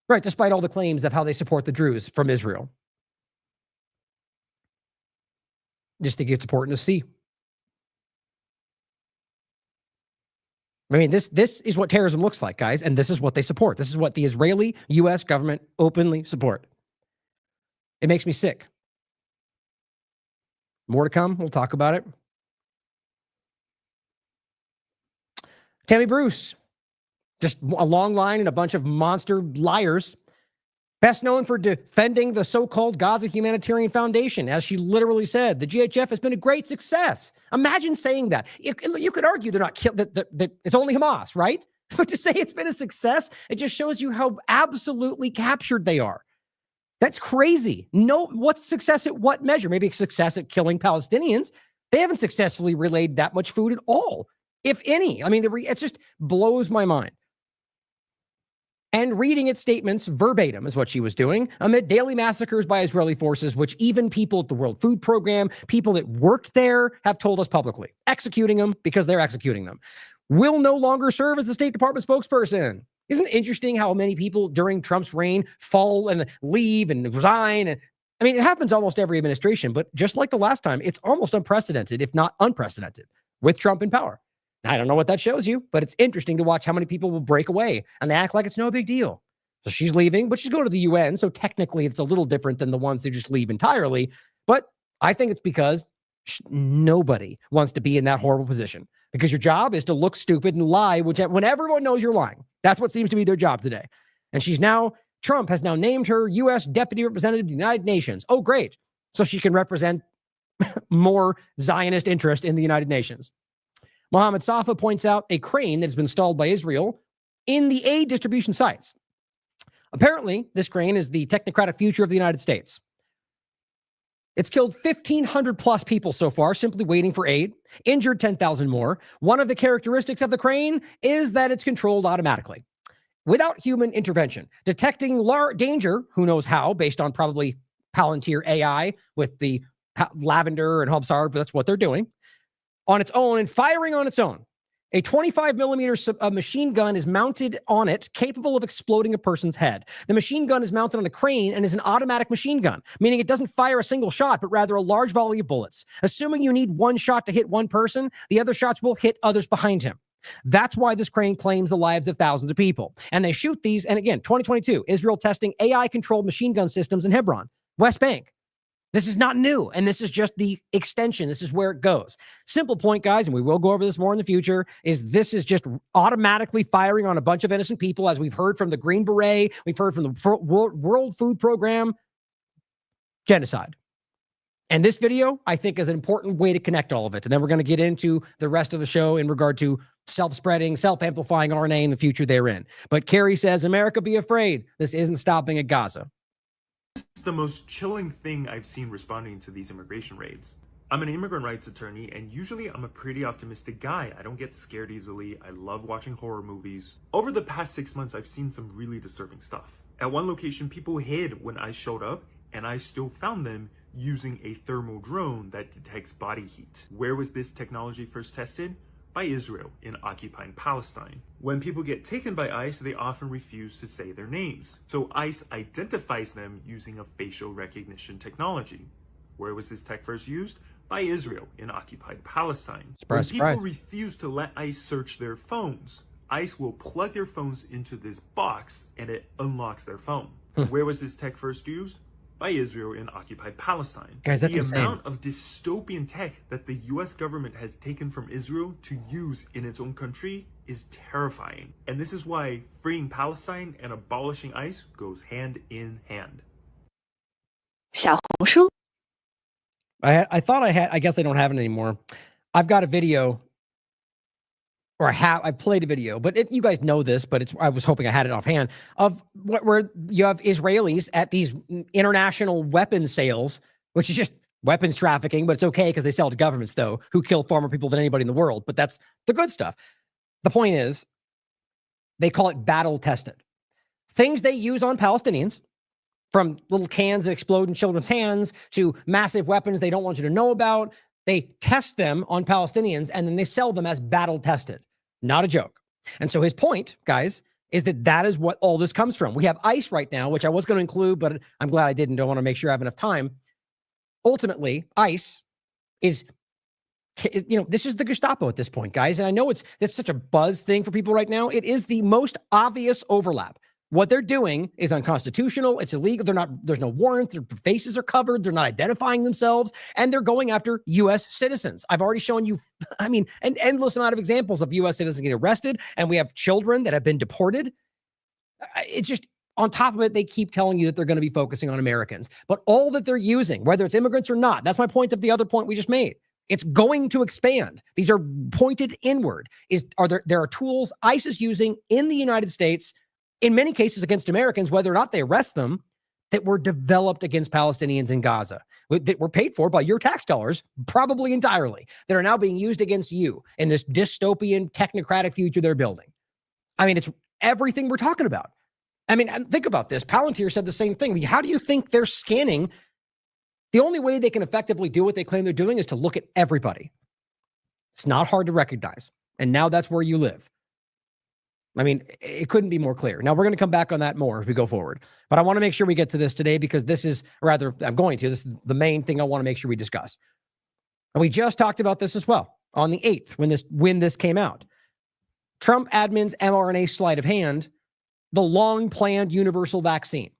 Right, despite all the claims of how they support the Druze from Israel. Just think it's important to see. I mean, this is what terrorism looks like, guys, and this is what they support. This is what the Israeli U.S. government openly support. It makes me sick. More to come. We'll talk about it. Tammy Bruce, just a long line and a bunch of monster liars. Best known for defending the so-called Gaza Humanitarian Foundation. As she literally said, the GHF has been a great success. Imagine saying that. You could argue they're not killed, that it's only Hamas, right? But to say it's been a success, it just shows you how absolutely captured they are. That's crazy. No, what's success at what measure? Maybe success at killing Palestinians. They haven't successfully relayed that much food at all, if any. I mean, it just blows my mind. And reading its statements verbatim is what she was doing amid daily massacres by Israeli forces, which even people at the World Food Program, people that worked there, have told us publicly. Executing them because they're executing them. Will no longer serve as the State Department spokesperson. Isn't it interesting how many people during Trump's reign fall and leave and resign? And I mean, it happens almost every administration, but just like the last time, it's almost unprecedented, if not unprecedented, with Trump in power. I don't know what that shows you, but it's interesting to watch how many people will break away and they act like it's no big deal. So she's leaving, but she's going to the UN. So technically it's a little different than the ones that just leave entirely. But I think it's because nobody wants to be in that horrible position, because your job is to look stupid and lie when everyone knows you're lying. That's what seems to be their job today. And Trump has now named her U.S. Deputy Representative of the United Nations. Oh, great. So she can represent more Zionist interest in the United Nations. Mohammed Safa points out a crane that has been installed by Israel in the aid distribution sites. Apparently, this crane is the technocratic future of the United States. It's killed 1,500 plus people so far, simply waiting for aid, injured 10,000 more. One of the characteristics of the crane is that it's controlled automatically, without human intervention, detecting danger, who knows how, based on probably Palantir AI with the Lavender and Hubsar, but that's what they're doing, on its own and firing on its own. A 25 millimeter machine gun is mounted on it, capable of exploding a person's head. The machine gun is mounted on a crane and is an automatic machine gun, meaning it doesn't fire a single shot, but rather a large volley of bullets. Assuming you need one shot to hit one person, the other shots will hit others behind him. That's why this crane claims the lives of thousands of people. And they shoot these, and again, 2022, Israel testing AI-controlled machine gun systems in Hebron, West Bank. This is not new, and this is just the extension. This is where it goes. Simple point, guys, and we will go over this more in the future, is this is just automatically firing on a bunch of innocent people, as we've heard from the Green Beret, we've heard from the World Food Program. Genocide. And this video, I think, is an important way to connect all of it. And then we're going to get into the rest of the show in regard to self-spreading, self-amplifying RNA in the future therein. But Kerry says, America, be afraid. This isn't stopping at Gaza. The most chilling thing I've seen responding to these immigration raids. I'm an immigrant rights attorney, and usually I'm a pretty optimistic guy. I don't get scared easily. I love watching horror movies. Over the past 6 months, I've seen some really disturbing stuff. At one location, people hid when I showed up, and I still found them using a thermal drone that detects body heat. Where was this technology first tested? By Israel in occupied Palestine. When people get taken by ICE, they often refuse to say their names. So ICE identifies them using a facial recognition technology. Where was this tech first used? By Israel in occupied Palestine. Surprise, when people surprise. refuse to let ICE search their phones, ICE will plug their phones into this box and it unlocks their phone. Where was this tech first used? By Israel in occupied Palestine. Guys, that's the insane. amount of dystopian tech that the US government has taken from Israel to use in its own country is terrifying. And this is why freeing Palestine and abolishing ICE goes hand in hand. 小红书 I thought I had, I guess I don't have it anymore. I've got a video, or I've played a video, but you guys know this, but I was hoping I had it offhand, of where you have Israelis at these international weapons sales, which is just weapons trafficking, but it's okay because they sell to governments, though, who kill far more people than anybody in the world. But that's the good stuff. The point is, they call it battle tested. Things they use on Palestinians, from little cans that explode in children's hands to massive weapons they don't want you to know about. They test them on Palestinians and then they sell them as battle tested. Not a joke. And so his point, guys, is that is what all this comes from. We have ICE right now, which I was going to include, but I'm glad I didn't. I want to make sure I have enough time. Ultimately, ICE is, this is the Gestapo at this point, guys. And I know it's such a buzz thing for people right now. It is the most obvious overlap. What they're doing is unconstitutional. It's illegal. There's no warrant. Their faces are covered. They're not identifying themselves. And they're going after U.S. citizens. I've already shown you, an endless amount of examples of U.S. citizens getting arrested. And we have children that have been deported. It's just, on top of it, they keep telling you that they're going to be focusing on Americans. But all that they're using, whether it's immigrants or not, that's my point of the other point we just made. It's going to expand. These are pointed inward. There are tools ICE is using in the United States, in many cases against Americans, whether or not they arrest them, that were developed against Palestinians in Gaza, that were paid for by your tax dollars, probably entirely, that are now being used against you in this dystopian technocratic future they're building. I mean, it's everything we're talking about. I mean, think about this. Palantir said the same thing. I mean, how do you think they're scanning? The only way they can effectively do what they claim they're doing is to look at everybody. It's not hard to recognize. And now that's where you live. I mean, it couldn't be more clear. Now, we're going to come back on that more as we go forward. But I want to make sure we get to this today because this is the main thing I want to make sure we discuss. And we just talked about this as well on the 8th when this came out. Trump admin's mRNA sleight of hand, the long-planned universal vaccine.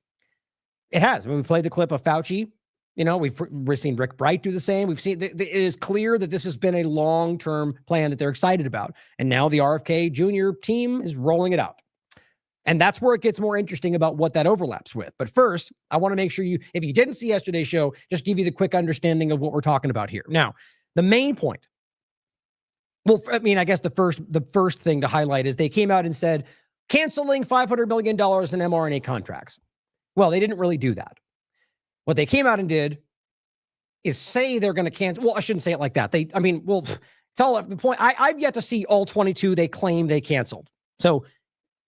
It has. I mean, we played the clip of Fauci. We've seen Rick Bright do the same. We've seen it is clear that this has been a long-term plan that they're excited about. And now the RFK Jr team is rolling it out. And that's where it gets more interesting about what that overlaps with. But first, I want to make sure if you didn't see yesterday's show, just give you the quick understanding of what we're talking about here. Now, the main point, I guess the first thing to highlight is they came out and said, canceling $500 million in mRNA contracts. Well, they didn't really do that. What they came out and did is say they're going to cancel. Well, I shouldn't say it like that. It's all the point. I've yet to see all 22 they claim they canceled. So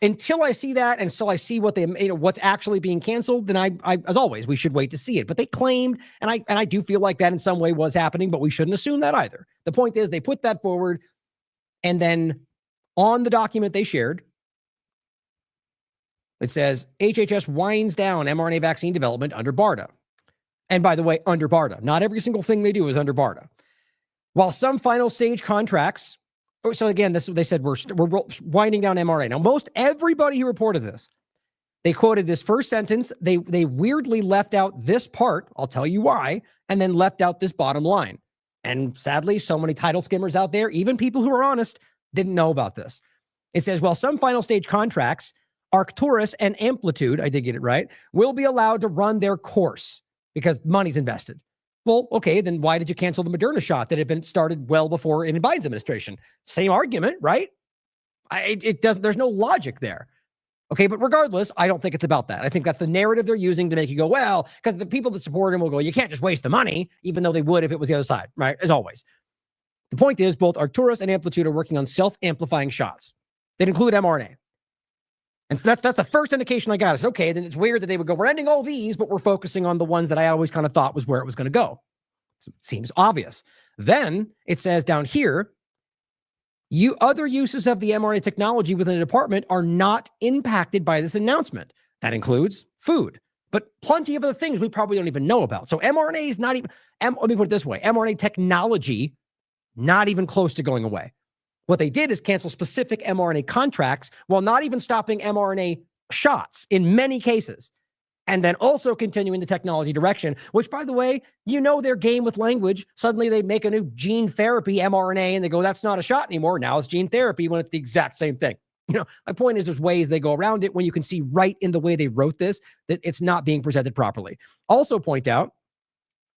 until I see that, and until I see what's actually being canceled, then I as always, we should wait to see it. But they claimed, and I do feel like that in some way was happening, but we shouldn't assume that either. The point is they put that forward, and then on the document they shared, it says HHS winds down mRNA vaccine development under BARDA. And by the way, under BARDA. Not every single thing they do is under BARDA. While some final stage contracts, so again, this they said we're winding down mRNA. Now, most everybody who reported this, they quoted this first sentence. They weirdly left out this part. I'll tell you why, and then left out this bottom line. And sadly, so many title skimmers out there, even people who are honest, didn't know about this. It says, while some final stage contracts, Arcturus and Amplitude, I did get it right, will be allowed to run their course because money's invested. Well, okay, then why did you cancel the Moderna shot that had been started well before in Biden's administration? Same argument, right? It doesn't. There's no logic there. Okay, but regardless, I don't think it's about that. I think that's the narrative they're using to make you go, well, because the people that support him will go, you can't just waste the money, even though they would if it was the other side, right? As always. The point is, both Arcturus and Amplitude are working on self-amplifying shots that include mRNA. And that's the first indication I got. It's okay, then it's weird that they would go, we're ending all these, but we're focusing on the ones that I always kind of thought was where it was going to go. So it seems obvious. Then it says down here, other uses of the mRNA technology within the department are not impacted by this announcement. That includes food, but plenty of other things we probably don't even know about. So mRNA is not even, let me put it this way, mRNA technology, not even close to going away. What they did is cancel specific mRNA contracts while not even stopping mRNA shots in many cases. And then also continuing the technology direction, which, by the way, you know their game with language. Suddenly they make a new gene therapy mRNA and they go, that's not a shot anymore. Now it's gene therapy when it's the exact same thing. You know, my point is there's ways they go around it when you can see right in the way they wrote this that it's not being presented properly. Also point out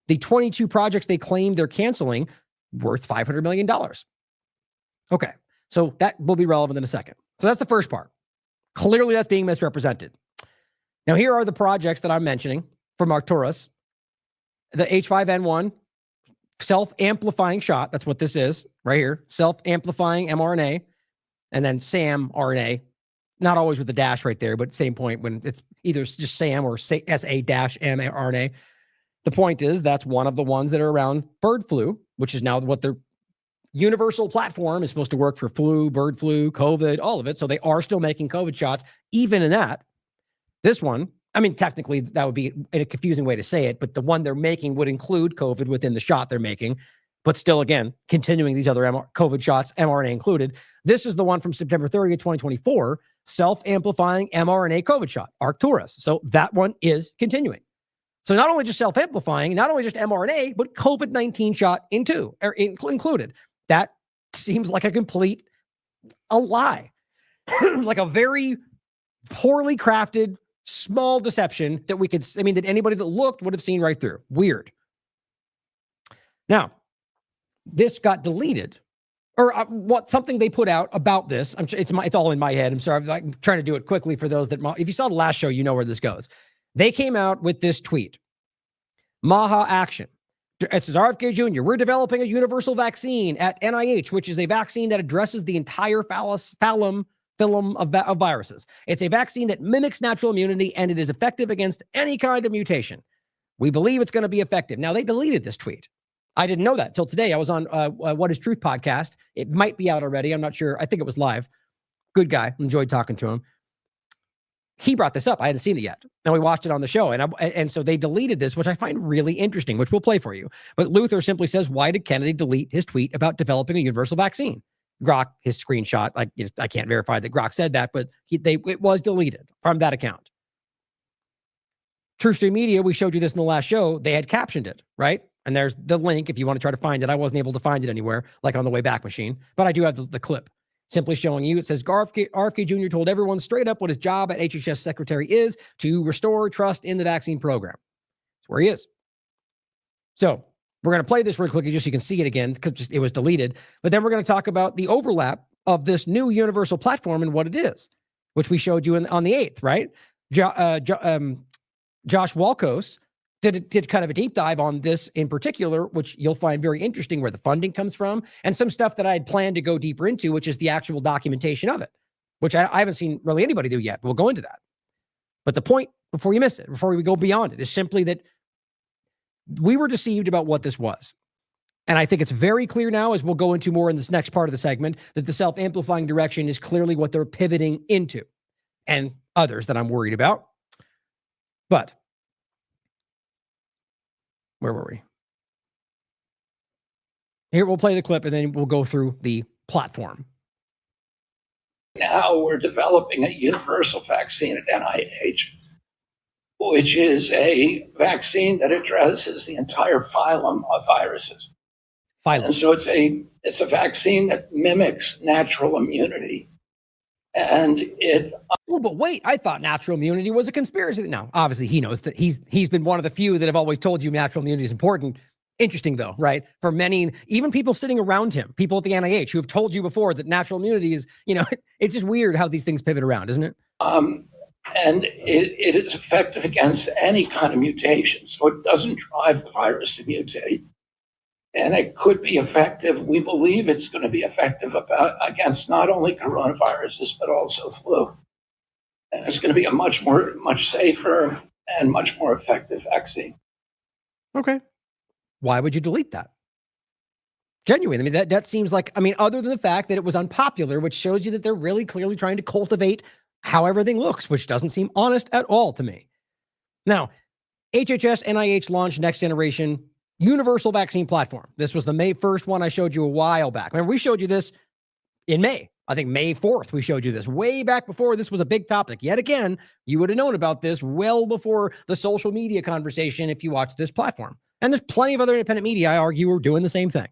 the 22 projects they claim they're canceling worth $500 million. Okay, so that will be relevant in a second. So that's the first part. Clearly that's being misrepresented. Now, here are the projects that I'm mentioning from Arcturus. The H5N1 self-amplifying shot. That's what this is right here. Self-amplifying mRNA. And then SamRNA. Not always with the dash right there, but same point when it's either just Sam or SA-mRNA. The point is that's one of the ones that are around bird flu, which is now what their universal platform is supposed to work for flu, bird flu, COVID, all of it. So they are still making COVID shots, even in that. This one, I mean, technically that would be a confusing way to say it, but the one they're making would include COVID within the shot they're making, but still, again, continuing these other COVID shots, mRNA included. This is the one from September 30th, 2024, self-amplifying mRNA COVID shot, Arcturus. So that one is continuing. So not only just self-amplifying, not only just mRNA, but COVID-19 shot included. That seems like a lie, like a very poorly crafted, small deception that that anybody that looked would have seen right through. Weird. Now, this got deleted, or something they put out about this. It's all in my head. I'm sorry. I'm trying to do it quickly for those that, if you saw the last show, you know where this goes. They came out with this tweet. Maha action. It says, RFK Jr., we're developing a universal vaccine at NIH, which is a vaccine that addresses the entire phylum of viruses. It's a vaccine that mimics natural immunity, and it is effective against any kind of mutation. We believe it's going to be effective. Now, they deleted this tweet. I didn't know that till today. I was on What is Truth podcast. It might be out already. I'm not sure. I think it was live. Good guy. Enjoyed talking to him. He brought this up. I hadn't seen it yet. And we watched it on the show. And so they deleted this, which I find really interesting, which we'll play for you. But Luther simply says, why did Kennedy delete his tweet about developing a universal vaccine? Grok, his screenshot, I can't verify that Grok said that, but it was deleted from that account. True Stream Media, we showed you this in the last show. They had captioned it, right? And there's the link if you want to try to find it. I wasn't able to find it anywhere, like on the way back machine, but I do have the clip. Simply showing you, it says RFK Jr. told everyone straight up what his job at HHS secretary is to restore trust in the vaccine program. That's where he is. So we're going to play this real quickly just so you can see it again because it was deleted. But then we're going to talk about the overlap of this new universal platform and what it is, which we showed you on the 8th, right? Josh Walkos did kind of a deep dive on this in particular, which you'll find very interesting, where the funding comes from and some stuff that I had planned to go deeper into, which is the actual documentation of it, which I haven't seen really anybody do yet, but we'll go into that. But the point, before you miss it, before we go beyond it, is simply that we were deceived about what this was. And I think it's very clear now, as we'll go into more in this next part of the segment, that the self-amplifying direction is clearly what they're pivoting into, and others that I'm worried about. But where were we? Here, we'll play the clip and then we'll go through the platform. Now we're developing a universal vaccine at NIH, which is a vaccine that addresses the entire phylum of viruses. And so it's a vaccine that mimics natural immunity. And it... Well, but wait, I thought natural immunity was a conspiracy. Now, obviously, he knows that he's been one of the few that have always told you natural immunity is important. Interesting, though, right? For many, even people sitting around him, people at the NIH who have told you before that natural immunity is, it's just weird how these things pivot around, isn't it? And it is effective against any kind of mutation. So it doesn't drive the virus to mutate. And it could be effective. We believe it's going to be effective against not only coronaviruses, but also flu. And it's going to be a much safer and much more effective vaccine. Okay. Why would you delete that? Genuinely, that seems like, other than the fact that it was unpopular, which shows you that they're really clearly trying to cultivate how everything looks, which doesn't seem honest at all to me. Now, HHS NIH launched next generation universal vaccine platform. This was the May 1st one I showed you a while back. Remember, we showed you this in May. I think May 4th, we showed you this way back before this was a big topic. Yet again, you would have known about this well before the social media conversation if you watched this platform. And there's plenty of other independent media, I argue, are doing the same thing.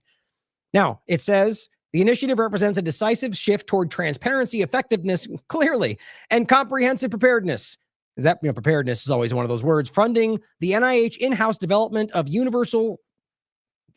Now, it says the initiative represents a decisive shift toward transparency, effectiveness, clearly, and comprehensive preparedness. Is that, preparedness is always one of those words. Funding the NIH in-house development of universal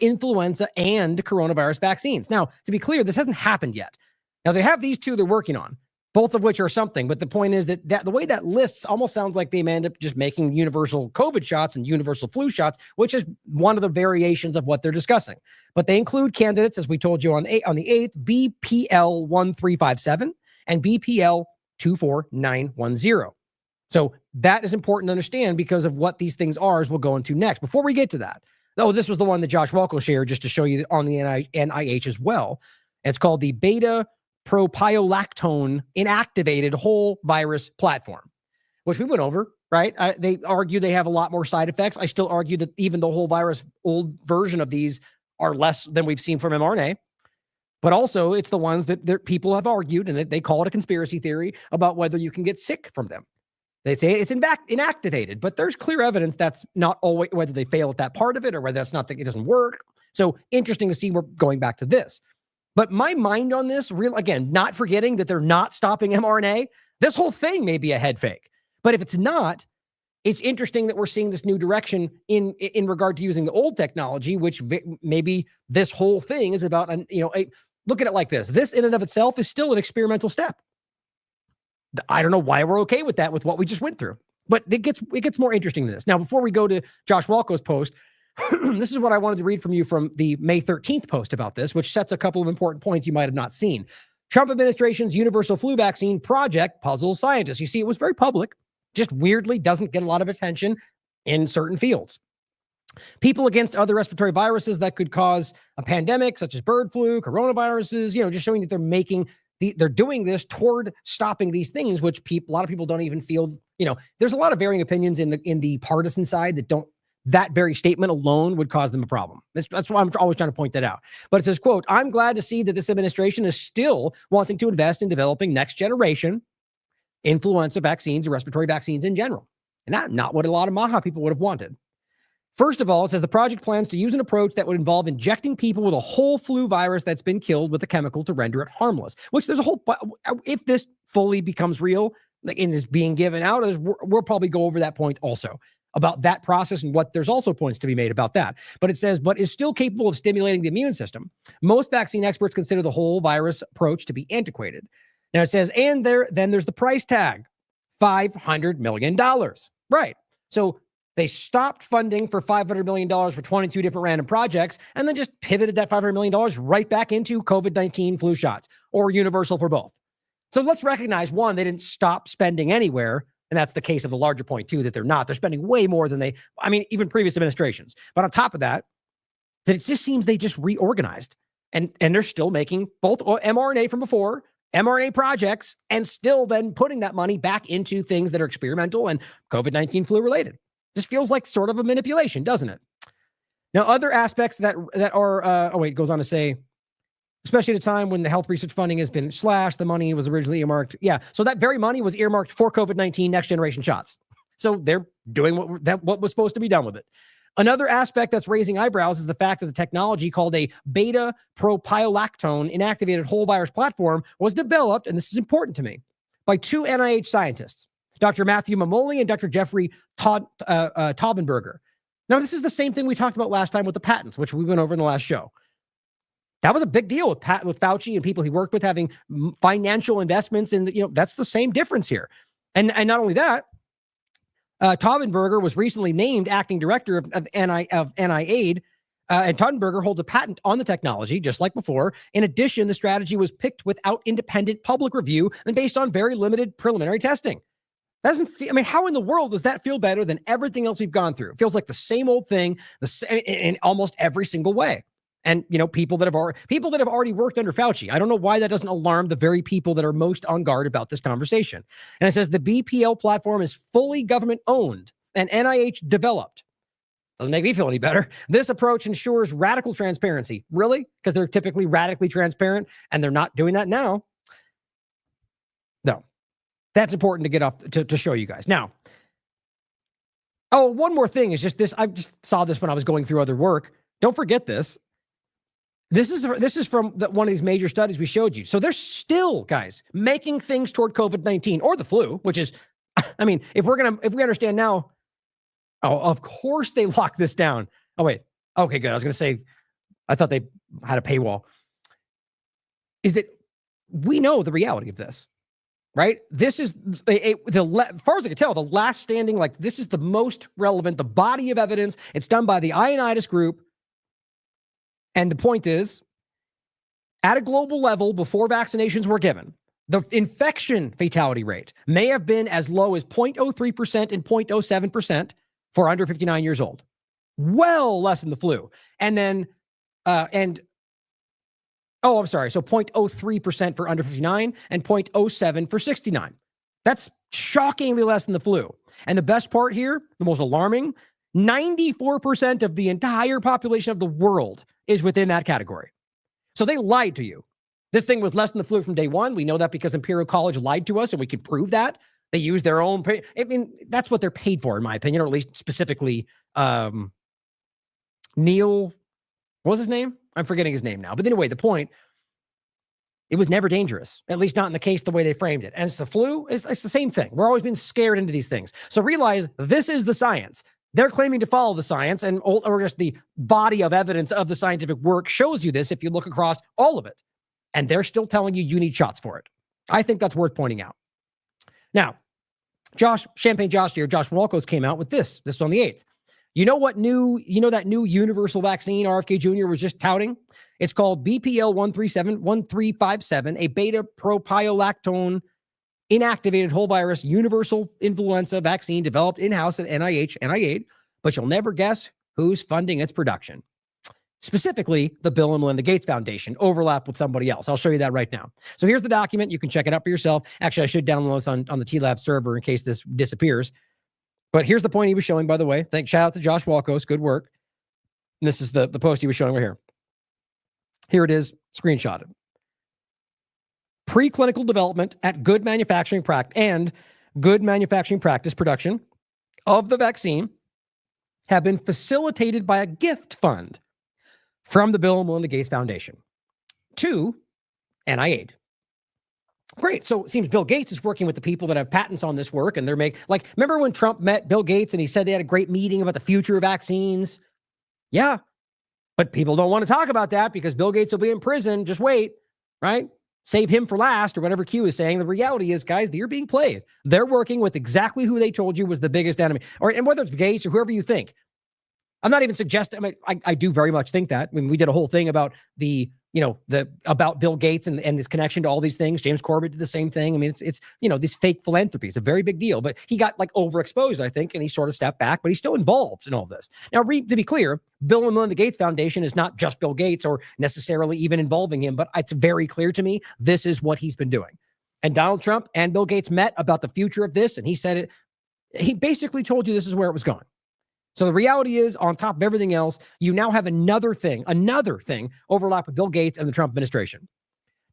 influenza and coronavirus vaccines. Now, to be clear, this hasn't happened yet. Now, they have these two they're working on, both of which are something. But the point is that the way that lists almost sounds like they may end up just making universal COVID shots and universal flu shots, which is one of the variations of what they're discussing. But they include candidates, as we told you on the 8th, BPL 1357 and BPL 24910. So that is important to understand because of what these things are, as we'll go into next. Before we get to that, this was the one that Josh Walko shared just to show you on the NIH as well. It's called the beta propiolactone inactivated whole virus platform, which we went over, right? They argue they have a lot more side effects. I still argue that even the whole virus old version of these are less than we've seen from mRNA. But also, it's the ones that people have argued, and they call it a conspiracy theory about whether you can get sick from them. They say it's in fact inactivated, but there's clear evidence that's not always, whether they fail at that part of it or whether that's not that it doesn't work. So interesting to see. We're going back to this. But my mind on this, again, not forgetting that they're not stopping mRNA, this whole thing may be a head fake. But if it's not, it's interesting that we're seeing this new direction in regard to using the old technology, which maybe this whole thing is about, look at it like this. This in and of itself is still an experimental step. I don't know why we're okay with that with what we just went through, but it gets more interesting than this. Now, before we go to Josh Walko's post, this is what I wanted to read from you from the May 13th post about this, which sets a couple of important points you might have not seen. Trump administration's universal flu vaccine project puzzles scientists. You see, it was very public, just weirdly doesn't get a lot of attention in certain fields. People against other respiratory viruses that could cause a pandemic, such as bird flu, coronaviruses, just showing that they're doing this toward stopping these things, which a lot of people don't even feel, there's a lot of varying opinions in the partisan side that very statement alone would cause them a problem. That's why I'm always trying to point that out. But it says, quote, "I'm glad to see that this administration is still wanting to invest in developing next generation influenza vaccines and respiratory vaccines in general." And not what a lot of MAHA people would have wanted. First of all, it says the project plans to use an approach that would involve injecting people with a whole flu virus that's been killed with a chemical to render it harmless, which there's a whole, if this fully becomes real, and is being given out, we'll probably go over that point also about that process and what there's also points to be made about that. But it says, but is still capable of stimulating the immune system. Most vaccine experts consider the whole virus approach to be antiquated. Now it says, and then there's the price tag, $500 million. Right. So they stopped funding for $500 million for 22 different random projects and then just pivoted that $500 million right back into COVID-19 flu shots or universal for both. So let's recognize, one, they didn't stop spending anywhere. And that's the case of the larger point, too, that they're spending way more than even previous administrations. But on top of that, that it just seems they just reorganized and they're still making both mRNA from before, mRNA projects, and still then putting that money back into things that are experimental and COVID-19 flu related. Just feels like sort of a manipulation, doesn't it? Now, other aspects that are, it goes on to say, especially at a time when the health research funding has been slashed, the money was originally earmarked. Yeah, so that very money was earmarked for COVID-19 next generation shots. So they're doing what was supposed to be done with it. Another aspect that's raising eyebrows is the fact that the technology called a beta propiolactone inactivated whole virus platform was developed, and this is important to me, by two NIH scientists, Dr. Matthew Mamoli and Dr. Jeffrey Taubenberger. Now, this is the same thing we talked about last time with the patents, which we went over in the last show. That was a big deal with Fauci and people he worked with having financial investments in, that's the same difference here. And not only that, Taubenberger was recently named acting director of NIH, and Taubenberger holds a patent on the technology, just like before. In addition, the strategy was picked without independent public review and based on very limited preliminary testing. That doesn't feel, how in the world does that feel better than everything else we've gone through? It feels like the same old thing, in almost every single way. And, people that have already worked under Fauci. I don't know why that doesn't alarm the very people that are most on guard about this conversation. And it says the BPL platform is fully government owned and NIH developed. Doesn't make me feel any better. This approach ensures radical transparency. Really? Because they're typically radically transparent and they're not doing that now. No, that's important to get off to show you guys. Now, one more thing is just this. I just saw this when I was going through other work. Don't forget this. This is from one of these major studies we showed you. So they're still, guys, making things toward COVID-19 or the flu, which is, if we understand now, of course they locked this down. Oh, wait. Okay, good. I was going to say, I thought they had a paywall. Is that we know the reality of this, right? This is, as far as I can tell, the last standing, this is the most relevant, the body of evidence. It's done by the Ioannidis group. And the point is, at a global level, before vaccinations were given, the infection fatality rate may have been as low as 0.03% and 0.07% for under 59 years old. Well less than the flu. And then, so 0.03% for under 59 and 0.07 for 69. That's shockingly less than the flu. And the best part here, the most alarming, 94% of the entire population of the world is within that category. So they lied to you. This thing was less than the flu from day one. We know that because Imperial College lied to us, and we can prove that. They used their own that's what they're paid for, in my opinion, or at least specifically Neil, what was his name? I'm forgetting his name now. But anyway, the point, it was never dangerous, at least not in the case the way they framed it. And it's the flu, it's the same thing. We're always being scared into these things. So realize this is the science. They're claiming to follow the science, or just the body of evidence of the scientific work shows you this if you look across all of it. And they're still telling you need shots for it. I think that's worth pointing out. Now, Champagne Josh here, Josh Walkos came out with this on the 8th. That new universal vaccine RFK Jr was just touting? It's called BPL 1357, a beta propiolactone inactivated whole virus universal influenza vaccine developed in-house at NIH, but you'll never guess who's funding its production. Specifically, the Bill and Melinda Gates Foundation overlap with somebody else. I'll show you that right now. So here's the document. You can check it out for yourself. Actually, I should download this on the TLAV server in case this disappears. But here's the point he was showing, by the way. Shout out to Josh Walkos. Good work. And this is the post he was showing right here. Here it is, screenshotted. Preclinical development at good manufacturing practice and good manufacturing practice production of the vaccine have been facilitated by a gift fund from the Bill and Melinda Gates Foundation to NIH. Great. So it seems Bill Gates is working with the people that have patents on this work, and they're remember when Trump met Bill Gates and he said they had a great meeting about the future of vaccines? Yeah. But people don't want to talk about that because Bill Gates will be in prison. Just wait, right? Save him for last, or whatever Q is saying. The reality is, guys, you're being played. They're working with exactly who they told you was the biggest enemy. And whether it's Gates or whoever you think. I'm not even suggesting, I do very much think that. We did a whole thing about the about Bill Gates and this connection to all these things. James Corbett did the same thing. I mean, it's this fake philanthropy. It's a very big deal, but he got like overexposed, I think, and he sort of stepped back, but he's still involved in all this. Now, to be clear, Bill and Melinda Gates Foundation is not just Bill Gates or necessarily even involving him, but it's very clear to me this is what he's been doing. And Donald Trump and Bill Gates met about the future of this, and he said it. He basically told you this is where it was going. So the reality is, on top of everything else, you now have another thing overlap with Bill Gates and the Trump administration.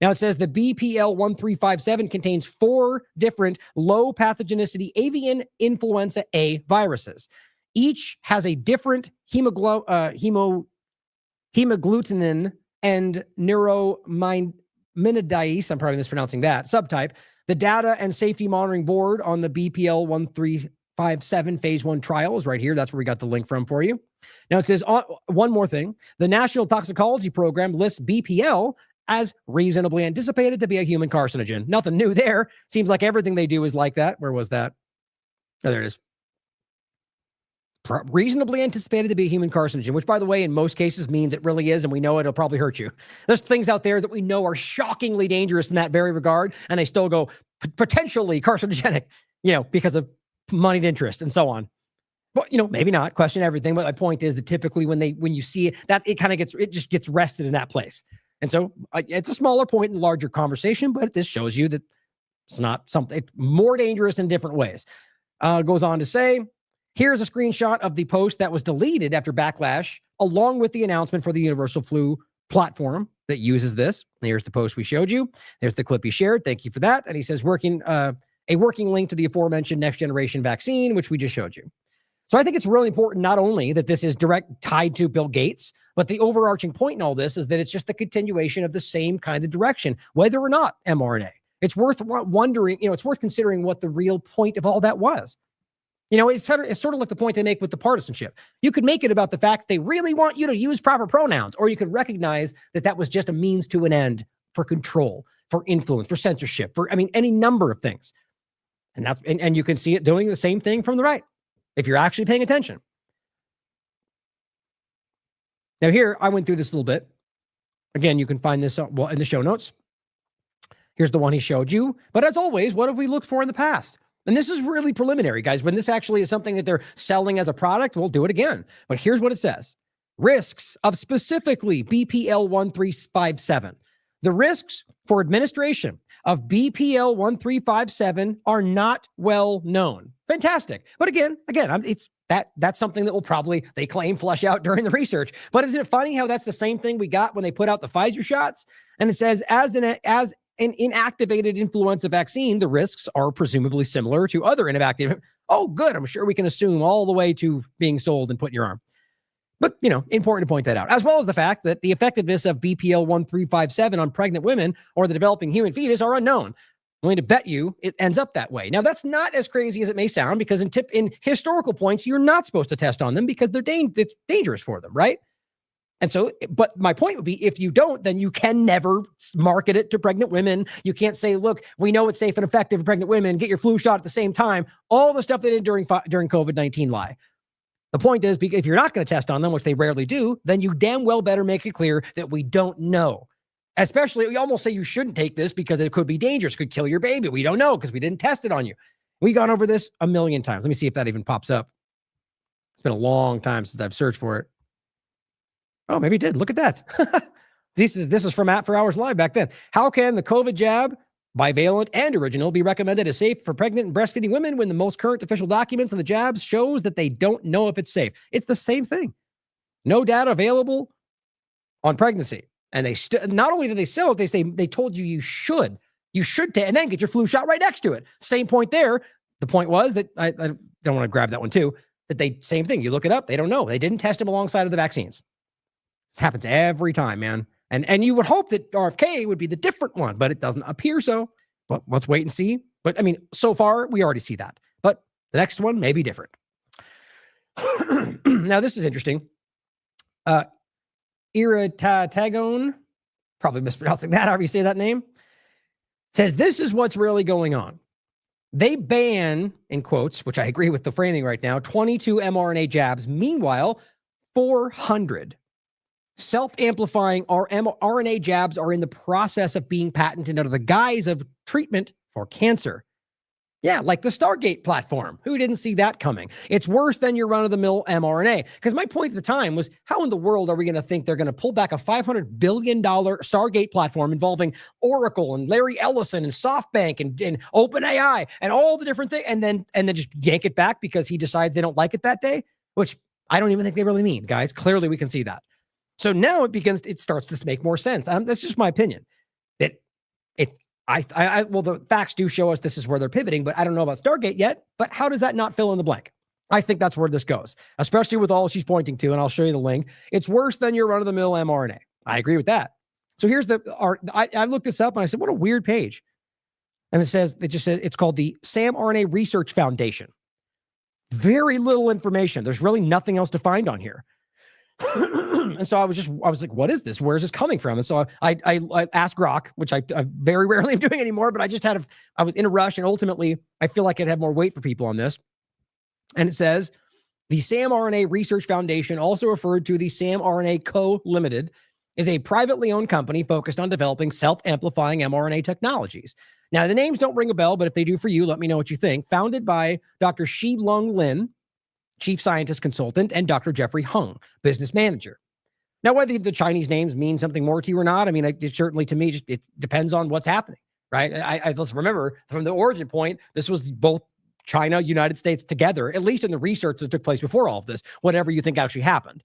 Now it says the BPL 1357 contains 4 different low pathogenicity avian influenza A viruses. Each has a different hemagglutinin and neuraminidase, I'm probably mispronouncing that, subtype. The Data and Safety Monitoring Board on the BPL 1357 phase 1 trial is right here. That's where we got the link from for you. Now it says one more thing. The National Toxicology Program lists BPL as reasonably anticipated to be a human carcinogen. Nothing new there. Seems like everything they do is like that. Where was that? Oh, there it is. Reasonably anticipated to be a human carcinogen, which, by the way, in most cases means it really is, and we know it'll probably hurt you. There's things out there that we know are shockingly dangerous in that very regard, and they still go potentially carcinogenic, because of moneyed interest and so on. Well, maybe not. Question everything, but my point is that typically when you see it, that it just gets rested in that place. And so it's a smaller point in the larger conversation, but this shows you that it's not something. It's more dangerous in different ways. Goes on to say, here's a screenshot of the post that was deleted after backlash, along with the announcement for the Universal Flu platform that uses this. Here's the post we showed you. There's the clip he shared. Thank you for that. And he says, a working link to the aforementioned next generation vaccine, which we just showed you. So I think it's really important not only that this is direct tied to Bill Gates, but the overarching point in all this is that it's just the continuation of the same kind of direction, whether or not mRNA. It's worth wondering, it's worth considering what the real point of all that was. It's sort of like the point they make with the partisanship. You could make it about the fact they really want you to use proper pronouns, or you could recognize that that was just a means to an end for control, for influence, for censorship, any number of things. And you can see it doing the same thing from the right, if you're actually paying attention. Now here, I went through this a little bit. Again, you can find this in the show notes. Here's the one he showed you. But as always, what have we looked for in the past? And this is really preliminary, guys. When this actually is something that they're selling as a product, we'll do it again. But here's what it says. Risks of specifically BPL 1357. The risks for administration of BPL 1357 are not well known. Fantastic. But again, that's something that will they claim, flush out during the research. But isn't it funny how that's the same thing we got when they put out the Pfizer shots? And it says, as an inactivated influenza vaccine, the risks are presumably similar to other inactivated. Oh, good. I'm sure we can assume all the way to being sold and put in your arm. But, important to point that out, as well as the fact that the effectiveness of BPL 1357 on pregnant women or the developing human fetus are unknown. I'm going to bet you it ends up that way. Now, that's not as crazy as it may sound, because in historical points, you're not supposed to test on them because it's dangerous for them, right? And so, but my point would be, if you don't, then you can never market it to pregnant women. You can't say, look, we know it's safe and effective for pregnant women. Get your flu shot at the same time. All the stuff they did during COVID-19 lie. The point is, if you're not going to test on them, which they rarely do, then you damn well better make it clear that we don't know. Especially, we almost say you shouldn't take this because it could be dangerous, could kill your baby. We don't know because we didn't test it on you. We've gone over this a million times. Let me see if that even pops up. It's been a long time since I've searched for it. Oh, maybe it did. Look at that. This is from After Hours Live back then. How can the COVID jab, bivalent and original, be recommended as safe for pregnant and breastfeeding women when the most current official documents on the jabs shows that they don't know if it's safe? It's the same thing. No data available on pregnancy. And they not only did they sell it, they told you should take, and then get your flu shot right next to it. Same point there. The point was that I don't want to grab that one too. That same thing. You look it up. They don't know. They didn't test them alongside of the vaccines. This happens every time, man. And you would hope that RFK would be the different one, but it doesn't appear so. But let's wait and see. But so far we already see that. But the next one may be different. Now this is interesting. Iratagone, probably mispronouncing that, however you say that name, says this is what's really going on. They ban, in quotes, which I agree with the framing right now, 22 mRNA jabs. Meanwhile, 400 Self-amplifying RNA jabs are in the process of being patented under the guise of treatment for cancer. Yeah, like the Stargate platform. Who didn't see that coming? It's worse than your run-of-the-mill mRNA. Because my point at the time was, how in the world are we going to think they're going to pull back a $500 billion Stargate platform involving Oracle and Larry Ellison and SoftBank and OpenAI and all the different things, and then just yank it back because he decides they don't like it that day? Which I don't even think they really mean, guys. Clearly, we can see that. So now it starts to make more sense. That's just my opinion. Well, the facts do show us this is where they're pivoting, but I don't know about Stargate yet. But how does that not fill in the blank? I think that's where this goes, especially with all she's pointing to, and I'll show you the link. It's worse than your run-of-the-mill mRNA. I agree with that. So here's I looked this up and I said, what a weird page. And it just says it's called the SamRNA Research Foundation. Very little information. There's really nothing else to find on here. And so I was like, what is this? Where is this coming from? And so I asked Grok, which I very rarely am doing anymore, but I was in a rush, and ultimately I feel like I'd have more weight for people on this. And it says the SamRNA Research Foundation, also referred to the SamRNA Co. Limited, is a privately owned company focused on developing self-amplifying mRNA technologies. Now, the names don't ring a bell, but if they do for you, let me know what you think. Founded by Dr. Shi-Lung Lin, Chief Scientist Consultant, and Dr. Jeffrey Hung, Business Manager. Now, whether the Chinese names mean something more to you or not, I mean, it certainly, to me, it depends on what's happening, right? Let's remember, from the origin point, this was both China, United States together, at least in the research that took place before all of this, whatever you think actually happened.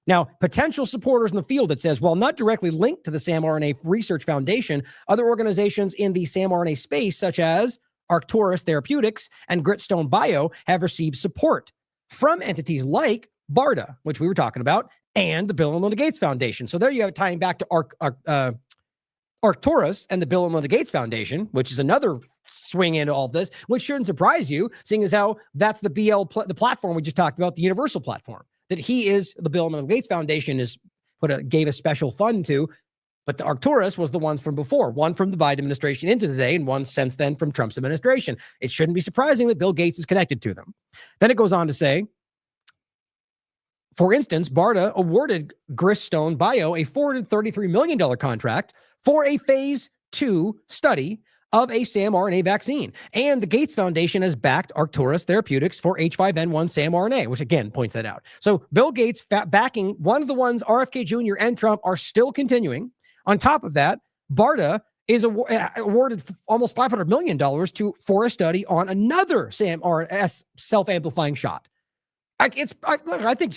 Now, potential supporters in the field, it says, while not directly linked to the SamRNA Research Foundation, other organizations in the SamRNA space, such as Arcturus Therapeutics and Gritstone Bio, have received support from entities like BARDA, which we were talking about, and the Bill and Melinda Gates Foundation. So there you have it, tying back to Arcturus and the Bill and Melinda Gates Foundation, which is another swing into all of this, which shouldn't surprise you, seeing as how that's the platform we just talked about, the Universal platform, that he is, the Bill and Melinda Gates Foundation gave a special fund to, but the Arcturus was the ones from before, one from the Biden administration into today, and one since then from Trump's administration. It shouldn't be surprising that Bill Gates is connected to them. Then it goes on to say, for instance, BARDA awarded Gritstone Bio a $433 million contract for a phase 2 study of a SamRNA vaccine. And the Gates Foundation has backed Arcturus Therapeutics for H5N1 SamRNA, which again points that out. So Bill Gates backing one of the ones RFK Jr. and Trump are still continuing. On top of that, BARDA is awarded almost $500 million for a study on another SamRNA self-amplifying shot. I think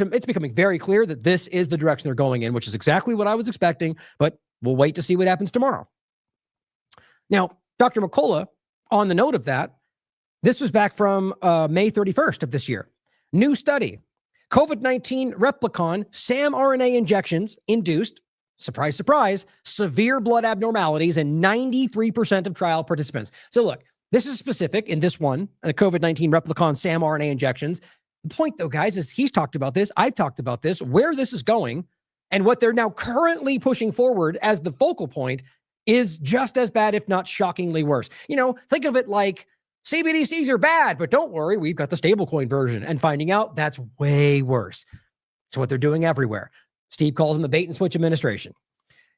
it's becoming very clear that this is the direction they're going in, which is exactly what I was expecting, but we'll wait to see what happens tomorrow. Now, Dr. McCullough, on the note of that, this was back from May 31st of this year. New study, COVID-19 replicon SamRNA injections induced, surprise, surprise, severe blood abnormalities in 93% of trial participants. So look, this is specific in this one, the COVID-19 replicon SamRNA injections. The point, though, guys, is he's talked about this. I've talked about this, where this is going, and what they're now currently pushing forward as the focal point is just as bad, if not shockingly worse. You know, think of it like CBDCs are bad, but don't worry, we've got the stablecoin version, and finding out that's way worse. It's what they're doing everywhere. Steve calls them the bait and switch administration.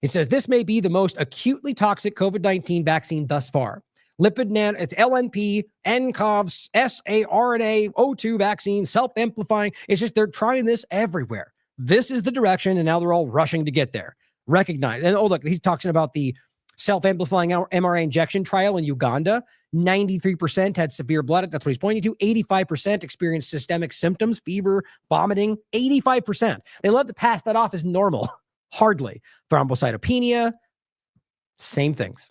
He says this may be the most acutely toxic COVID-19 vaccine thus far. Lipid nano, it's LNP, nCoV, SARNA, O2 vaccine, self-amplifying. It's just they're trying this everywhere. This is the direction, and now they're all rushing to get there. Recognize. And oh, look, he's talking about the self-amplifying mRNA injection trial in Uganda. 93% had severe blood. That's what he's pointing to. 85% experienced systemic symptoms, fever, vomiting. 85%. They love to pass that off as normal. Hardly. Thrombocytopenia, same things.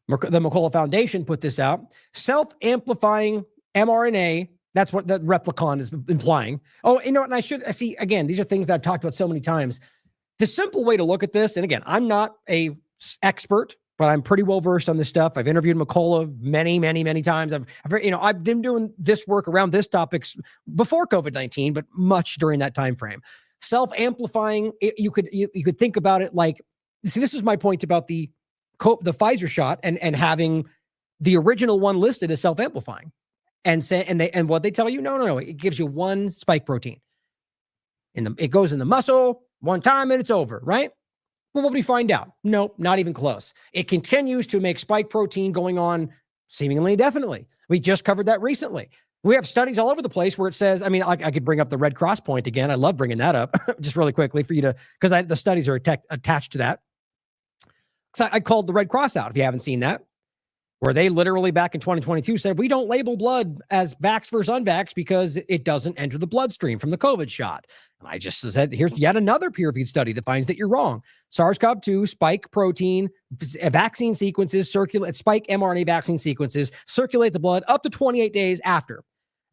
The McCullough Foundation put this out. Self-amplifying mRNA, that's what the replicon is implying. Oh, you know, and I should see, again, these are things that I've talked about so many times. The simple way to look at this, and again, I'm not a expert, but I'm pretty well versed on this stuff. I've interviewed McCullough many, many, many times. I've been doing this work around this topics before COVID-19, but much during that time frame. Self-amplifying, you could think about it like, see, this is my point about the Pfizer shot and having the original one listed as self-amplifying, and what they tell you, no, it gives you one spike protein. It goes in the muscle, one time and it's over, right? Well, what did we find out? Nope, not even close. It continues to make spike protein going on seemingly indefinitely. We just covered that recently. We have studies all over the place where it says, I mean, I could bring up the Red Cross point again. I love bringing that up just really quickly for you to, because the studies are attached to that. So I called the Red Cross out, if you haven't seen that, where they literally back in 2022 said, we don't label blood as vax versus unvax because it doesn't enter the bloodstream from the COVID shot. And I just said, here's yet another peer-reviewed study that finds that you're wrong. SARS-CoV-2 spike protein vaccine sequences circulate, spike mRNA vaccine sequences circulate the blood up to 28 days after.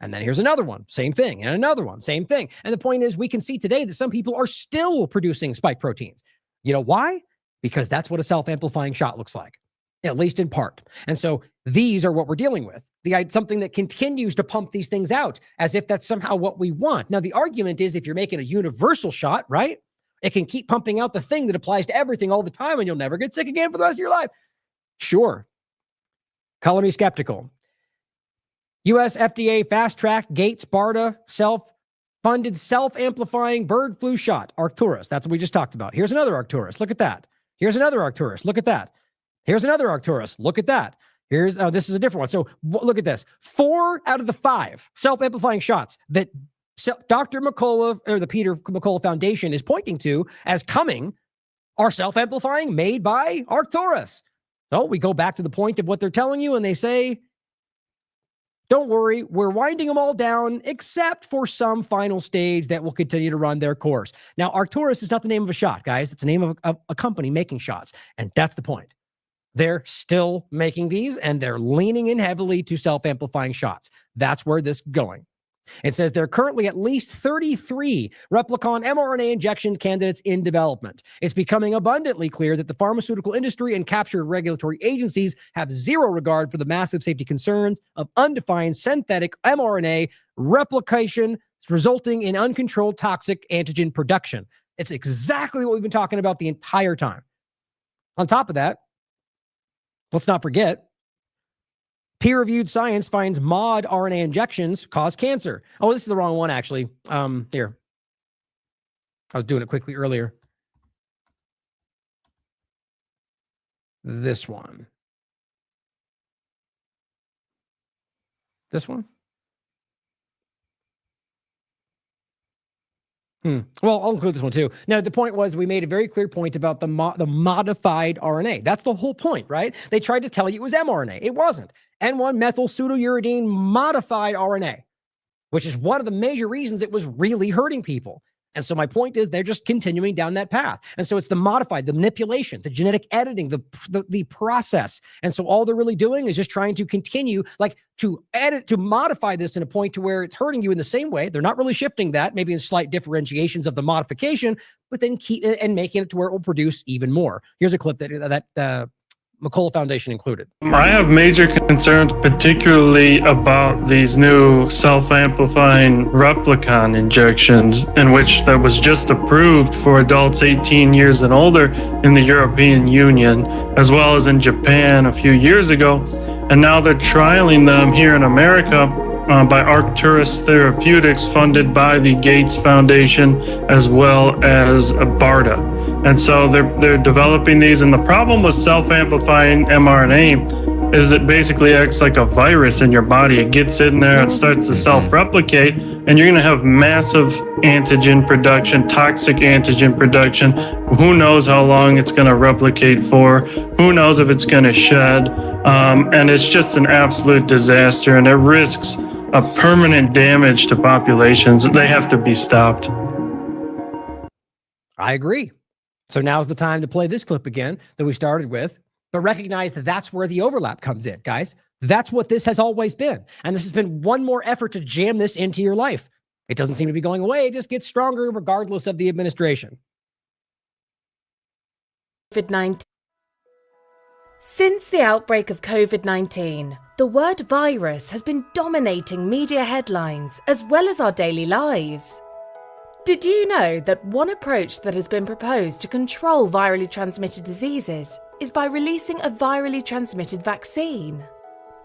And then here's another one, same thing, and another one, same thing. And the point is, we can see today that some people are still producing spike proteins. You know why? Because that's what a self-amplifying shot looks like, at least in part. And so these are what we're dealing with. Something that continues to pump these things out as if that's somehow what we want. Now, the argument is if you're making a universal shot, right? It can keep pumping out the thing that applies to everything all the time and you'll never get sick again for the rest of your life. Sure. Color me skeptical. US FDA fast-tracked Gates BARDA self-funded self-amplifying bird flu shot, Arcturus. That's what we just talked about. Here's another Arcturus. Look at that. Here's another Arcturus. Look at that. Here's another Arcturus. Look at that. Here's, this is a different one. So look at this. 4 out of the 5 self-amplifying shots that Dr. McCullough or the Peter McCullough Foundation is pointing to as coming are self-amplifying made by Arcturus. So we go back to the point of what they're telling you and they say, don't worry, we're winding them all down except for some final stage that will continue to run their course. Now, Arcturus is not the name of a shot, guys. It's the name of a company making shots. And that's the point. They're still making these and they're leaning in heavily to self-amplifying shots. That's where this is going. It says there are currently at least 33 replicon mRNA injection candidates in development. It's becoming abundantly clear that the pharmaceutical industry and captured regulatory agencies have zero regard for the massive safety concerns of undefined synthetic mRNA replication resulting in uncontrolled toxic antigen production. It's exactly what we've been talking about the entire time. On top of that, let's not forget, peer-reviewed science finds mod RNA injections cause cancer. Oh, this is the wrong one, actually. Here. I was doing it quickly earlier. This one. This one? Well, I'll include this one too. Now, the point was we made a very clear point about the modified RNA. That's the whole point, right? They tried to tell you it was mRNA. It wasn't. N1-methyl pseudouridine modified RNA, which is one of the major reasons it was really hurting people. And so my point is they're just continuing down that path. And so it's the modified, the manipulation, the genetic editing, the process. And so all they're really doing is just trying to continue, like to edit, to modify this in a point to where it's hurting you in the same way. They're not really shifting that, maybe in slight differentiations of the modification, but then keep and making it to where it will produce even more. Here's a clip that McCullough Foundation included. I have major concerns, particularly about these new self-amplifying replicon injections, in which that was just approved for adults 18 years and older in the European Union, as well as in Japan a few years ago. And now they're trialing them here in America by Arcturus Therapeutics, funded by the Gates Foundation, as well as BARDA. And so they're developing these. And the problem with self-amplifying mRNA is it basically acts like a virus in your body. It gets in there and starts to self-replicate, and you're going to have massive antigen production, toxic antigen production. Who knows how long it's going to replicate for? Who knows if it's going to shed? And it's just an absolute disaster, and it risks a permanent damage to populations. They have to be stopped. I agree. So now's the time to play this clip again that we started with, but recognize that that's where the overlap comes in, guys. That's what this has always been. And this has been one more effort to jam this into your life. It doesn't seem to be going away. It just gets stronger regardless of the administration. COVID-19. Since the outbreak of COVID-19, the word virus has been dominating media headlines as well as our daily lives. Did you know that one approach that has been proposed to control virally transmitted diseases is by releasing a virally transmitted vaccine?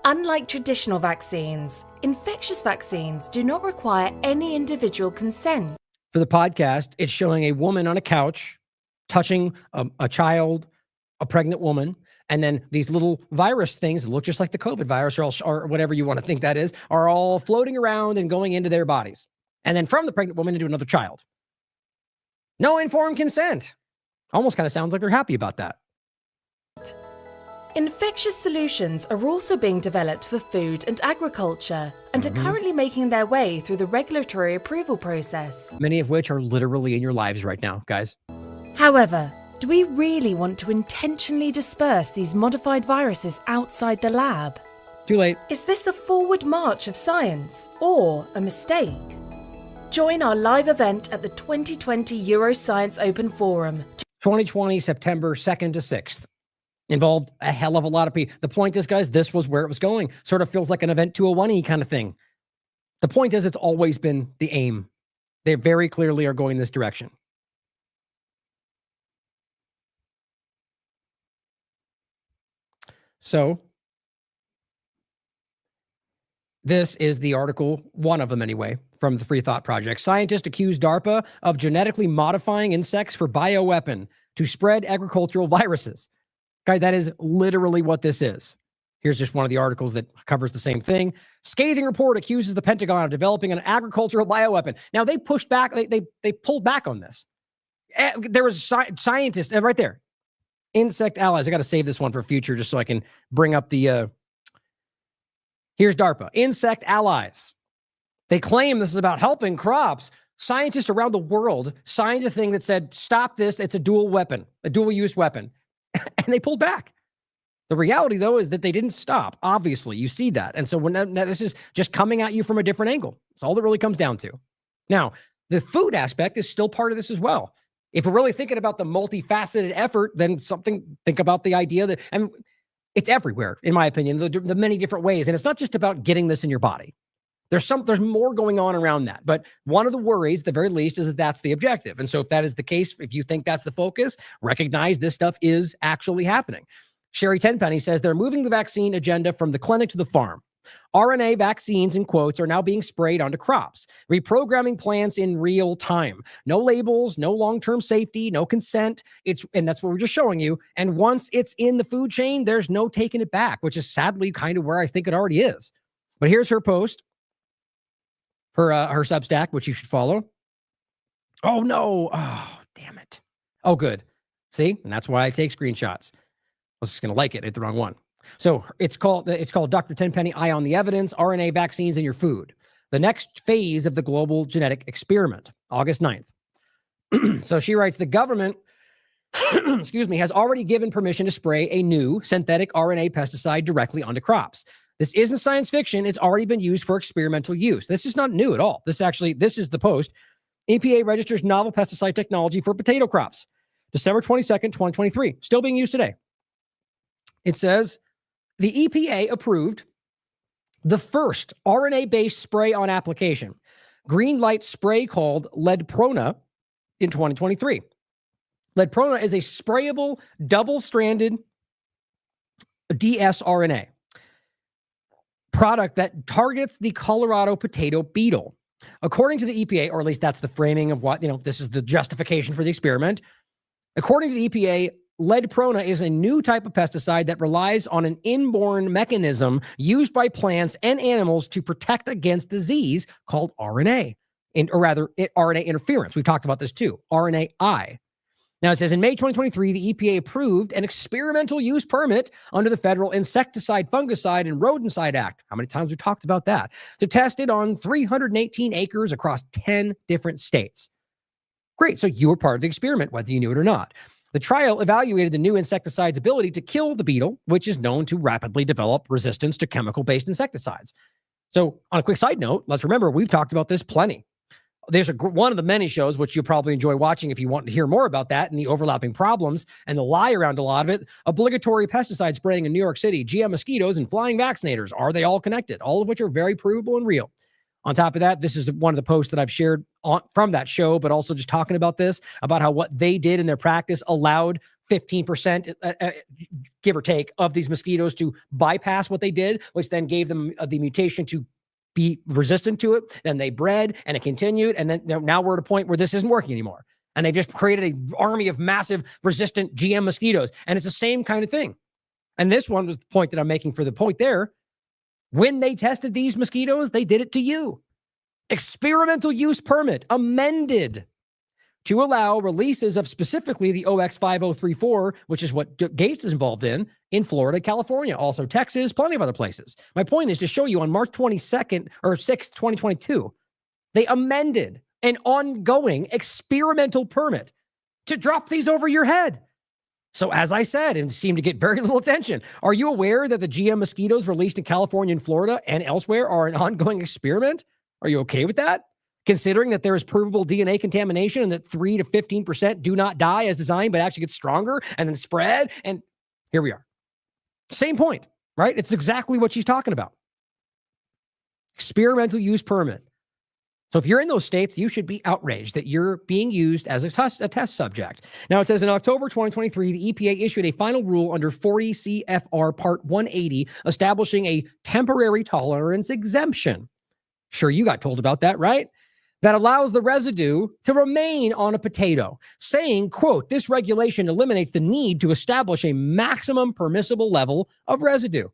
Unlike traditional vaccines, infectious vaccines do not require any individual consent. for the podcast, it's showing a woman on a couch touching a child, a pregnant woman, and then these little virus things that look just like the COVID virus or whatever you want to think that is, are all floating around and going into their bodies. And then from the pregnant woman into another child. No informed consent. Almost kind of sounds like they're happy about that. Infectious solutions are also being developed for food and agriculture and are currently making their way through the regulatory approval process. Many of which are literally in your lives right now, guys. However, do we really want to intentionally disperse these modified viruses outside the lab? Too late. Is this a forward march of science or a mistake? Join our live event at the 2020 Euroscience Open Forum. 2020, September 2nd to 6th. Involved a hell of a lot of people. The point is, guys, this was where it was going. Sort of feels like an event 201-y kind of thing. The point is, it's always been the aim. They very clearly are going this direction. So, this is the article, one of them anyway, from the Free Thought Project. Scientists accuse DARPA of genetically modifying insects for bioweapon to spread agricultural viruses. Okay, that is literally what this is. Here's just one of the articles that covers the same thing. Scathing report accuses the Pentagon of developing an agricultural bioweapon. Now, they pushed back, they pulled back on this. There was scientists right there. Insect allies. I got to save this one for future just so I can bring up the... Here's DARPA. Insect allies. They claim this is about helping crops. Scientists around the world signed a thing that said, stop this. It's a dual weapon, a dual-use weapon. And they pulled back. The reality, though, is that they didn't stop. Obviously, you see that. And so when this is just coming at you from a different angle. That's all it really comes down to. Now, the food aspect is still part of this as well. If we're really thinking about the multifaceted effort, then think about the idea that, and it's everywhere, in my opinion, the many different ways. And it's not just about getting this in your body. There's more going on around that. But one of the worries, at the very least, is that that's the objective. And so if that is the case, if you think that's the focus, recognize this stuff is actually happening. Sherry Tenpenny says they're moving the vaccine agenda from the clinic to the farm. RNA vaccines, in quotes, are now being sprayed onto crops, reprogramming plants in real time. No labels, no long-term safety, no consent. And that's what we're just showing you. And once it's in the food chain, there's no taking it back, which is sadly kind of where I think it already is. But here's her post. Her Substack, which you should follow. Oh, no. Oh, damn it. Oh, good. See? And that's why I take screenshots. I was just going to like it. I hit the wrong one. So it's called Dr. Tenpenny Eye on the Evidence, RNA Vaccines in Your Food. The next phase of the global genetic experiment, August 9th. So she writes, the government, has already given permission to spray a new synthetic RNA pesticide directly onto crops. This isn't science fiction. It's already been used for experimental use. This is not new at all. This is the post. EPA registers novel pesticide technology for potato crops. December 22nd, 2023. Still being used today. It says the EPA approved the first RNA-based spray on application, green light spray called Leadprona in 2023. Leadprona is a sprayable double-stranded dsRNA product that targets the Colorado potato beetle. According to the EPA, or at least that's the framing of what, this is the justification for the experiment. According to the EPA, Leadprona is a new type of pesticide that relies on an inborn mechanism used by plants and animals to protect against disease called RNA, RNA interference. We've talked about this too, RNAi. Now it says in May 2023, the EPA approved an experimental use permit under the Federal Insecticide, Fungicide, and Rodenticide Act. How many times we talked about that? To test it on 318 acres across 10 different states. Great, so you were part of the experiment, whether you knew it or not. The trial evaluated the new insecticide's ability to kill the beetle, which is known to rapidly develop resistance to chemical-based insecticides. So on a quick side note, let's remember, we've talked about this plenty. There's one of the many shows, which you'll probably enjoy watching if you want to hear more about that and the overlapping problems and the lie around a lot of it. Obligatory pesticide spraying in New York City, GM mosquitoes, and flying vaccinators. Are they all connected? All of which are very provable and real. On top of that, this is one of the posts that I've shared from that show, but also just talking about this, about how what they did in their practice allowed 15%, give or take, of these mosquitoes to bypass what they did, which then gave them the mutation to be resistant to it. Then they bred and it continued. And then now we're at a point where this isn't working anymore. And they've just created an army of massive resistant GM mosquitoes. And it's the same kind of thing. And this one was the point that I'm making for the point there. When they tested these mosquitoes, they did it to you. Experimental use permit amended to allow releases of specifically the OX5034, which is what Gates is involved in Florida, California, also Texas, plenty of other places. My point is to show you on March 22nd or 6th, 2022, they amended an ongoing experimental permit to drop these over your head. So as I said, and seemed to get very little attention, are you aware that the GM mosquitoes released in California and Florida and elsewhere are an ongoing experiment? Are you okay with that? Considering that there is provable DNA contamination and that 3 to 15% do not die as designed, but actually get stronger and then spread. And here we are. Same point, right? It's exactly what she's talking about. Experimental use permit. So if you're in those states, you should be outraged that you're being used as a test subject. Now, it says in October 2023, the EPA issued a final rule under 40 CFR Part 180, establishing a temporary tolerance exemption. Sure, you got told about that, right? That allows the residue to remain on a potato, saying, quote, this regulation eliminates the need to establish a maximum permissible level of residue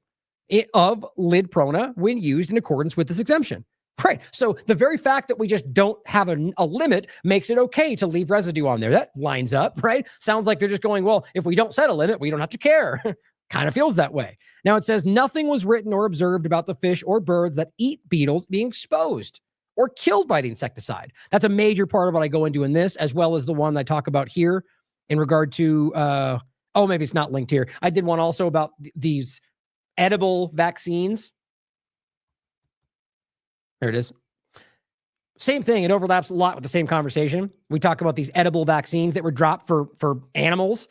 of lid prona when used in accordance with this exemption. Right. So the very fact that we just don't have a limit makes it okay to leave residue on there. That lines up, right? Sounds like they're just going, well, if we don't set a limit, we don't have to care. Kind of feels that way. Now it says nothing was written or observed about the fish or birds that eat beetles being exposed or killed by the insecticide. That's a major part of what I go into in this, as well as the one I talk about here in regard to, maybe it's not linked here. I did one also about these edible vaccines. There it is. Same thing. It overlaps a lot with the same conversation. We talk about these edible vaccines that were dropped for animals.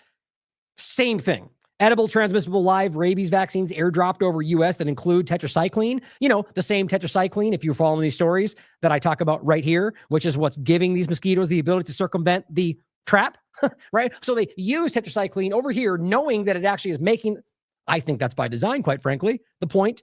Same thing. Edible transmissible live rabies vaccines airdropped over U.S. that include tetracycline. You know, the same tetracycline, if you're following these stories that I talk about right here, which is what's giving these mosquitoes the ability to circumvent the trap, right? So they use tetracycline over here, knowing that it actually is making, I think that's by design, quite frankly. The point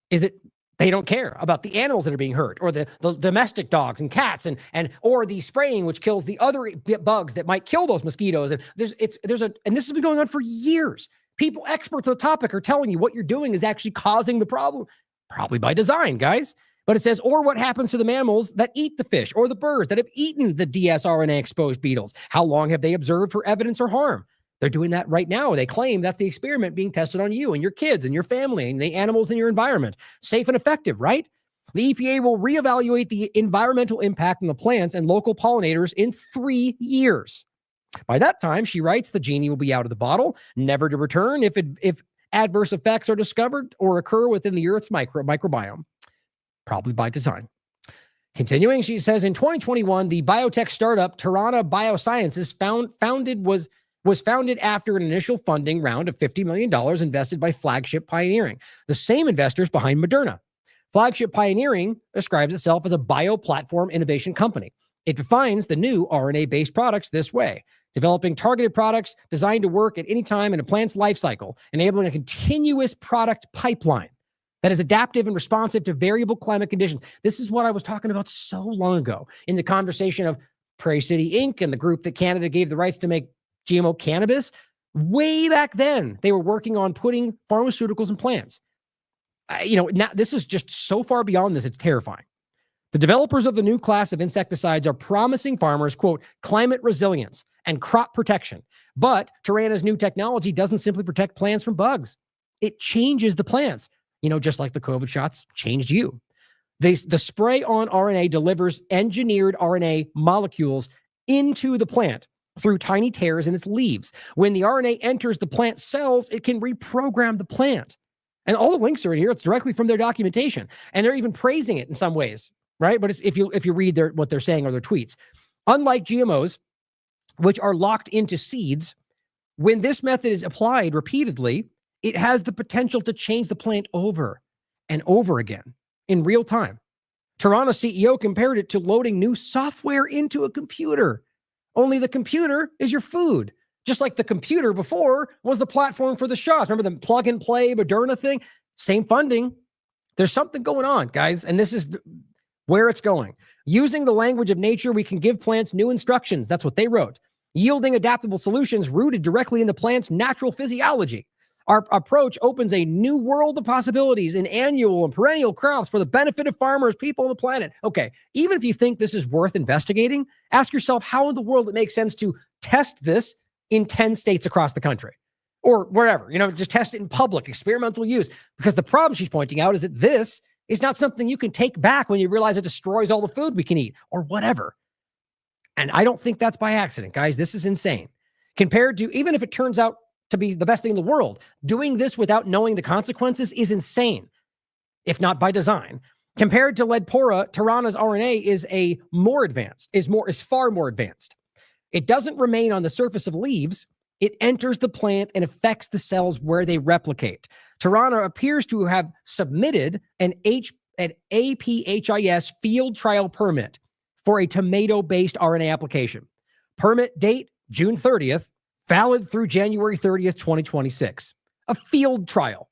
is that they don't care about the animals that are being hurt or the domestic dogs and cats and or the spraying, which kills the other bugs that might kill those mosquitoes. And and this has been going on for years. People, experts on the topic, are telling you what you're doing is actually causing the problem, probably by design, guys. But it says, or what happens to the mammals that eat the fish or the birds that have eaten the dsRNA exposed beetles? How long have they observed for evidence or harm? They're doing that right now. They claim that's the experiment being tested on you and your kids and your family and the animals in your environment. Safe and effective, right? The EPA will reevaluate the environmental impact on the plants and local pollinators in 3 years. By that time, she writes, the genie will be out of the bottle, never to return if adverse effects are discovered or occur within the Earth's microbiome. Probably by design. Continuing, she says, in 2021, the biotech startup Tirana Biosciences was founded after an initial funding round of $50 million invested by Flagship Pioneering, the same investors behind Moderna. Flagship Pioneering describes itself as a bioplatform innovation company. It defines the new RNA-based products this way: developing targeted products designed to work at any time in a plant's life cycle, enabling a continuous product pipeline that is adaptive and responsive to variable climate conditions. This is what I was talking about so long ago in the conversation of Prairie City Inc. and the group that Canada gave the rights to make GMO cannabis. Way back then, they were working on putting pharmaceuticals in plants. Now this is just so far beyond this, it's terrifying. The developers of the new class of insecticides are promising farmers, quote, climate resilience and crop protection. But Tirana's new technology doesn't simply protect plants from bugs. It changes the plants, just like the COVID shots changed you. The spray-on RNA delivers engineered RNA molecules into the plant through tiny tears in its leaves. When the RNA enters the plant cells, it can reprogram the plant. And all the links are in here. It's directly from their documentation. And they're even praising it in some ways, right? But if you read what they're saying or their tweets, unlike GMOs, which are locked into seeds, when this method is applied repeatedly, it has the potential to change the plant over and over again in real time. Tirana's CEO compared it to loading new software into a computer. Only the computer is your food. Just like the computer before was the platform for the shots. Remember the plug and play Moderna thing? Same funding, There's something going on, guys, and this is where it's going. Using the language of nature, we can give plants new instructions. That's what they wrote. Yielding adaptable solutions rooted directly in the plant's natural physiology. Our approach opens a new world of possibilities in annual and perennial crops for the benefit of farmers, people on the planet. Okay, even if you think this is worth investigating, ask yourself how in the world it makes sense to test this in 10 states across the country or wherever, just test it in public, experimental use. Because the problem she's pointing out is that this is not something you can take back when you realize it destroys all the food we can eat or whatever. And I don't think that's by accident, guys. This is insane. Compared to, even if it turns out to be the best thing in the world, doing this without knowing the consequences is insane, if not by design. Compared to Ledpora, Tirana's RNA is far more advanced. It doesn't remain on the surface of leaves. It enters the plant and affects the cells where they replicate. Tirana appears to have submitted an APHIS field trial permit for a tomato-based RNA application. Permit date, June 30th, valid through January 30th, 2026. A field trial.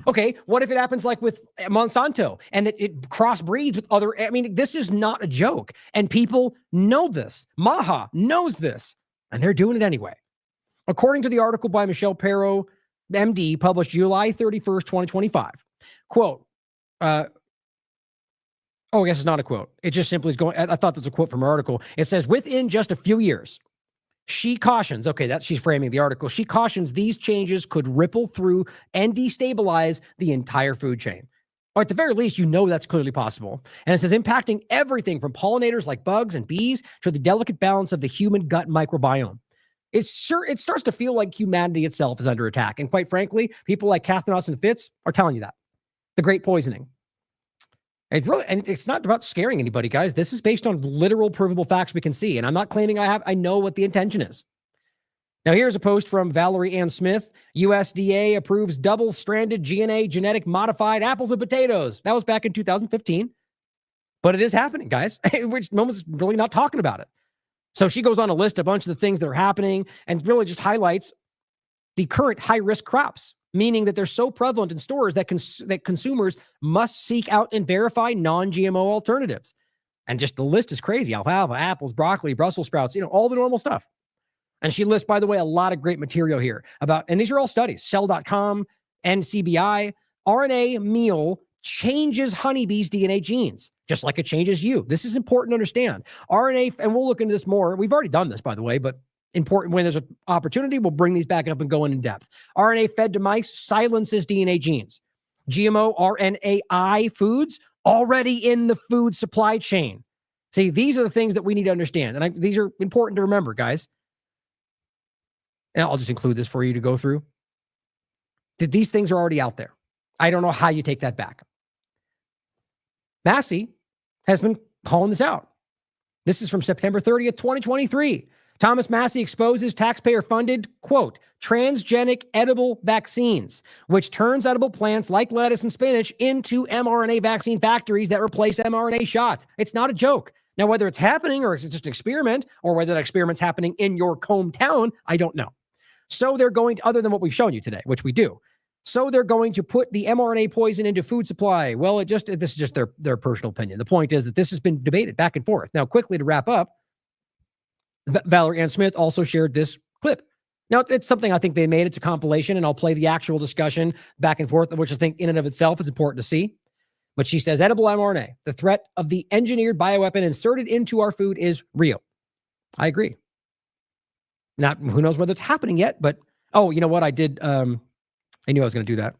Okay, what if it happens like with Monsanto and it crossbreeds with other? I mean, this is not a joke. And people know this. Maha knows this, and they're doing it anyway. According to the article by Michelle Perro, MD, published July 31st, 2025, quote, I guess it's not a quote. It just simply is going, I thought that's a quote from her article. It says, within just a few years, she cautions, she's framing the article. She cautions these changes could ripple through and destabilize the entire food chain. Or at the very least, that's clearly possible. And it says impacting everything from pollinators like bugs and bees to the delicate balance of the human gut microbiome. It starts to feel like humanity itself is under attack. And quite frankly, people like Kathanasis and Fitz are telling you that. The great poisoning. And it's not about scaring anybody, guys. This is based on literal provable facts we can see. And I'm not claiming I know what the intention is. Now, here's a post from Valerie Ann Smith. USDA approves double-stranded GNA genetic modified apples and potatoes. That was back in 2015. But it is happening, guys. No one's really not talking about it. So she goes on to list a bunch of the things that are happening and really just highlights the current high-risk crops, meaning that they're so prevalent in stores that consumers must seek out and verify non-GMO alternatives. And just the list is crazy. Alfalfa, apples, broccoli, Brussels sprouts, all the normal stuff. And she lists, by the way, a lot of great material here about, and these are all studies, Cell.com, NCBI, RNA meal changes honeybees' DNA genes, just like it changes you. This is important to understand. RNA, and we'll look into this more. We've already done this, by the way, but important when there's an opportunity, we'll bring these back up and go in depth. RNA fed to mice silences DNA genes. GMO RNAi foods already in the food supply chain. See, these are the things that we need to understand. And these are important to remember, guys. And I'll just include this for you to go through. These things are already out there. I don't know how you take that back. Massey has been calling this out. This is from September 30th, 2023. Thomas Massey exposes taxpayer-funded, quote, transgenic edible vaccines, which turns edible plants like lettuce and spinach into mRNA vaccine factories that replace mRNA shots. It's not a joke. Now, whether it's happening or it's just an experiment, or whether that experiment's happening in your hometown, I don't know. So they're going to, other than what we've shown you today, which we do. So they're going to put the mRNA poison into food supply. Well, this is just their personal opinion. The point is that this has been debated back and forth. Now, quickly to wrap up, Valerie Ann Smith also shared this clip. Now, it's something I think they made. It's a compilation, and I'll play the actual discussion back and forth, which I think in and of itself is important to see. But she says, edible mRNA, the threat of the engineered bioweapon inserted into our food is real. I agree. Not, who knows whether it's happening yet, but, you know what? I knew I was going to do that.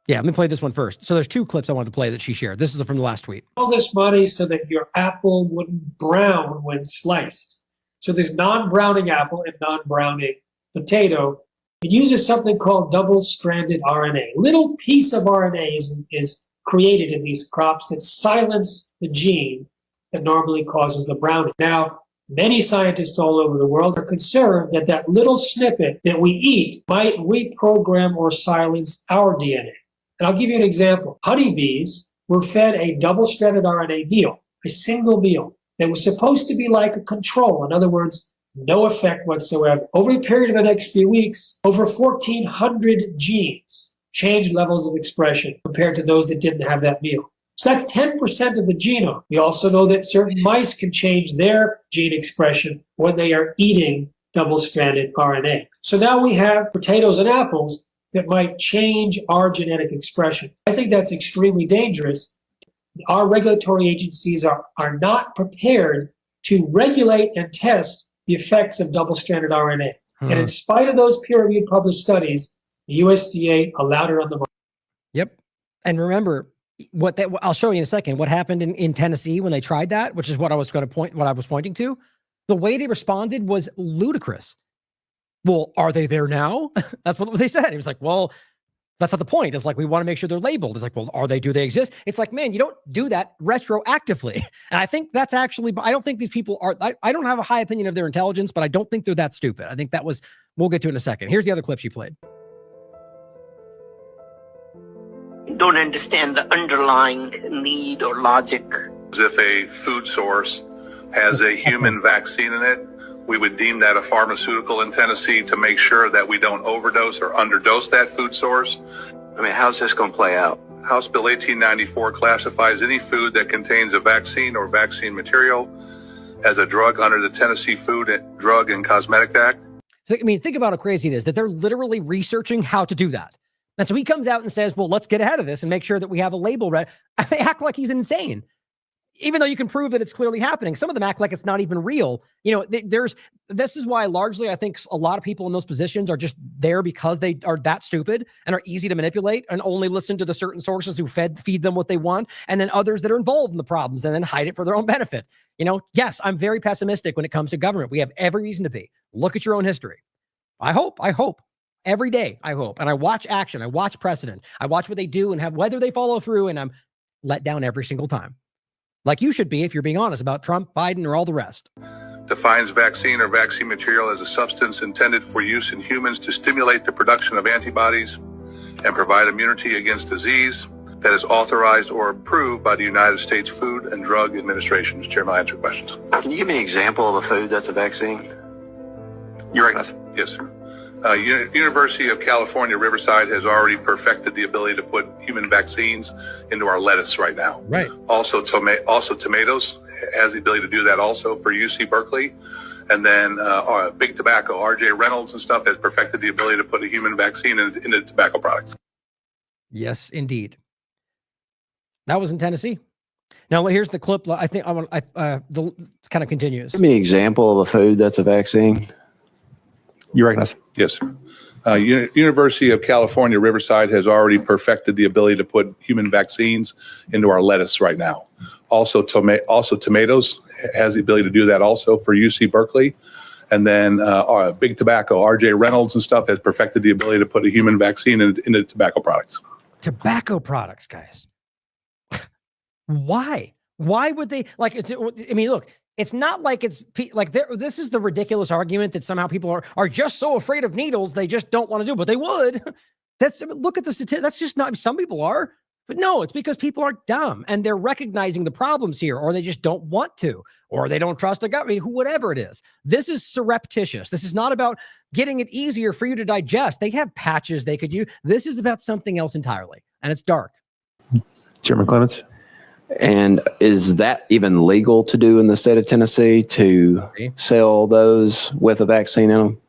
Yeah, let me play this one first. So there's two clips I wanted to play that she shared. This is from the last tweet. All this money so that your apple wouldn't brown when sliced. So there's non-browning apple and non-browning potato. It uses something called double-stranded RNA. A little piece of RNA is created in these crops that silence the gene that normally causes the browning. Now, many scientists all over the world are concerned that that little snippet that we eat might reprogram or silence our DNA. And I'll give you an example. Honeybees were fed a double-stranded RNA meal, a single meal that was supposed to be like a control. In other words, no effect whatsoever. Over a period of the next few weeks, over 1,400 genes changed levels of expression compared to those that didn't have that meal. So that's 10% of the genome. We also know that certain mice can change their gene expression when they are eating double-stranded RNA. So now we have potatoes and apples that might change our genetic expression. I think that's extremely dangerous. Our regulatory agencies are not prepared to regulate and test the effects of double-stranded RNA. And in spite of those peer-reviewed published studies, the USDA allowed it on the market. Yep. And remember, I'll show you in a second what happened in Tennessee when they tried that, which is what I was pointing to. The way they responded was ludicrous. Well, are they there now? That's what they said. It was like, well, that's not the point. It's like, we want to make sure they're labeled. It's like, well, do they exist? It's like, man, you don't do that retroactively. And I think that's actually, I don't think these people are, I don't have a high opinion of their intelligence, but I don't think they're that stupid. I think we'll get to it in a second. Here's the other clip she played. Don't understand the underlying need or logic. If a food source has a human vaccine in it, we would deem that a pharmaceutical in Tennessee to make sure that we don't overdose or underdose that food source. I mean, how's this going to play out? House Bill 1894 classifies any food that contains a vaccine or vaccine material as a drug under the Tennessee Food, Drug, and Cosmetic Act. So, I mean, think about how crazy it is that they're literally researching how to do that. And so he comes out and says, well, let's get ahead of this and make sure that we have a label ready. They act like he's insane, even though you can prove that it's clearly happening. Some of them act like it's not even real. You know, this is why largely I think a lot of people in those positions are just there because they are that stupid and are easy to manipulate and only listen to the certain sources who feed them what they want. And then others that are involved in the problems and then hide it for their own benefit. You know, yes, I'm very pessimistic when it comes to government. We have every reason to be. Look at your own history. I hope. Every day, I hope. And I watch action. I watch precedent. I watch what they do and whether they follow through, and I'm let down every single time. Like you should be if you're being honest about Trump, Biden, or all the rest. Defines vaccine or vaccine material as a substance intended for use in humans to stimulate the production of antibodies and provide immunity against disease that is authorized or approved by the United States Food and Drug Administration. Mr. Chairman, I'll answer questions. Can you give me an example of a food that's a vaccine? You're right. Yes, sir. University of California, Riverside has already perfected the ability to put human vaccines into our lettuce right now. Right. Also tomatoes has the ability to do that also for UC Berkeley. And then Big Tobacco, RJ Reynolds and stuff has perfected the ability to put a human vaccine into tobacco products. Yes, indeed. That was in Tennessee. Now, here's the clip. I think the kind of continues. Give me an example of a food that's a vaccine. You recognize? Yes, sir. University of California, Riverside has already perfected the ability to put human vaccines into our lettuce right now. Also tomatoes has the ability to do that also for UC Berkeley. And then Big Tobacco, RJ Reynolds and stuff has perfected the ability to put a human vaccine into tobacco products. Tobacco products, guys. Why? Why would they I mean, look, it's not like it's like this is the ridiculous argument that somehow people are just so afraid of needles they just don't want to do, but they would. Look at the statistics. That's just not, some people are, but no, it's because people are dumb and they're recognizing the problems here, or they just don't want to, or they don't trust the government, whatever it is. This is surreptitious. This is not about getting it easier for you to digest. They have patches they could use. This is about something else entirely, and it's dark. Chairman Clements. And is that even legal to do in the state of Tennessee, to sell those with a vaccine in them?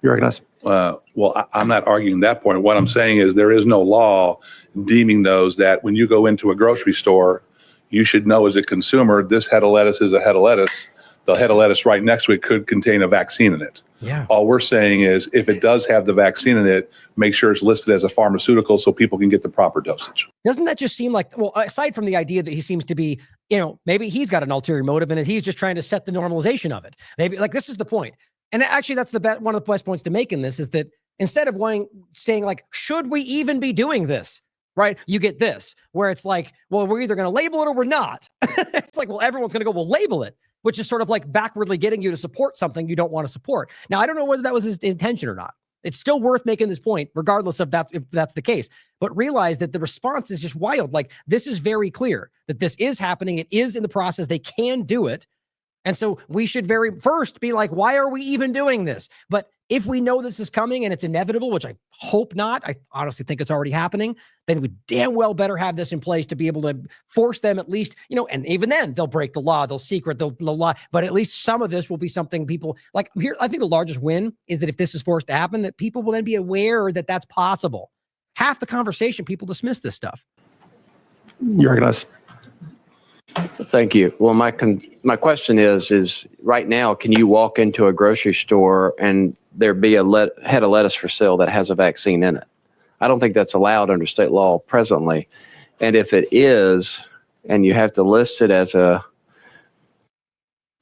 You recognize? Well, I'm not arguing that point. What I'm saying is there is no law deeming those that when you go into a grocery store, you should know as a consumer, this head of lettuce is a head of lettuce. The head of lettuce right next to it could contain a vaccine in it. Yeah. All we're saying is if it does have the vaccine in it, make sure it's listed as a pharmaceutical so people can get the proper dosage. Doesn't that just seem like, well, aside from the idea that he seems to be, maybe he's got an ulterior motive in it. He's just trying to set the normalization of it. Maybe this is the point. And actually that's one of the best points to make in this is that instead of saying like, should we even be doing this? Right? You get this where it's like, well, we're either going to label it or we're not. It's like, well, everyone's going to go, well, label it, which is sort of like backwardly getting you to support something you don't want to support. Now, I don't know whether that was his intention or not. It's still worth making this point, regardless of that, if that's the case. But realize that the response is just wild. Like, this is very clear that this is happening. It is in the process. They can do it. And so we should very first be like, why are we even doing this? But If we know this is coming and it's inevitable, which I hope not, I honestly think it's already happening, then we damn well better have this in place to be able to force them at least, and even then they'll break the law, they'll secret, they'll lie, but at least some of this will be something people like here. I think the largest win is that if this is forced to happen, that people will then be aware that that's possible. Half the conversation, people dismiss this stuff. You're recognized. Thank you. Well, my question is right now, can you walk into a grocery store and there be a head of lettuce for sale that has a vaccine in it? I don't think that's allowed under state law presently. And if it is, and you have to list it as a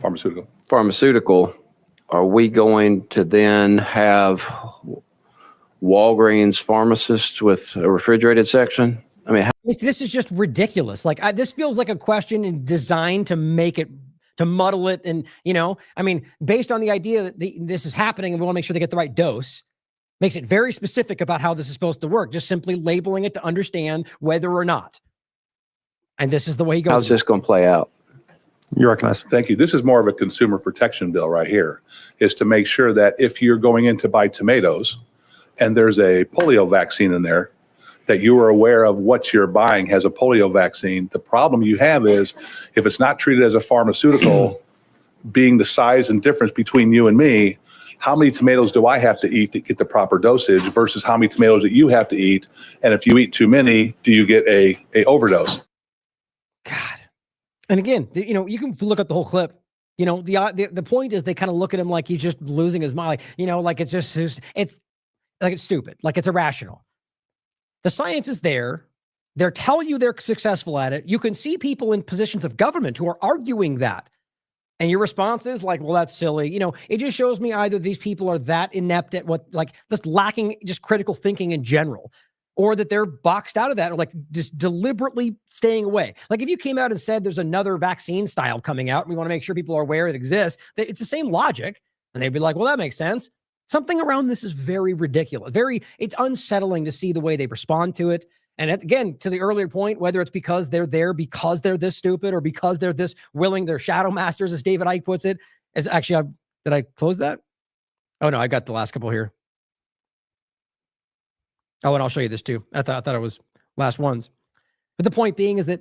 pharmaceutical, are we going to then have Walgreens pharmacists with a refrigerated section? I mean, this is just ridiculous. Like this feels like a question designed to make it, to muddle it. And, based on the idea that this is happening and we want to make sure they get the right dose, makes it very specific about how this is supposed to work, just simply labeling it to understand whether or not. And this is the way he goes. How's this going to play out? You're recognized. Thank you. This is more of a consumer protection bill right here, is to make sure that if you're going in to buy tomatoes and there's a polio vaccine in there, that you are aware of what you're buying has a polio vaccine. The problem you have is if it's not treated as a pharmaceutical, being the size and difference between you and me, how many tomatoes do I have to eat to get the proper dosage versus how many tomatoes that you have to eat? And if you eat too many, do you get a overdose? God. And again, you can look at the whole clip. The point is they kind of look at him like he's just losing his mind. Like it's stupid, like it's irrational. The science is there. They're telling you they're successful at it. You can see people in positions of government who are arguing that. And your response is like, well, that's silly. It just shows me either these people are that inept at just lacking just critical thinking in general, or that they're boxed out of that, or like just deliberately staying away. Like if you came out and said there's another vaccine style coming out and we want to make sure people are aware it exists, it's the same logic. And they'd be like, well, that makes sense. Something around this is very ridiculous. It's unsettling to see the way they respond to it. And again, to the earlier point, whether it's because they're there because they're this stupid or because they're this willing, they're shadow masters, as David Icke puts it. Did I close that? Oh no, I got the last couple here. Oh, and I'll show you this too. I thought it was last ones. But the point being is that,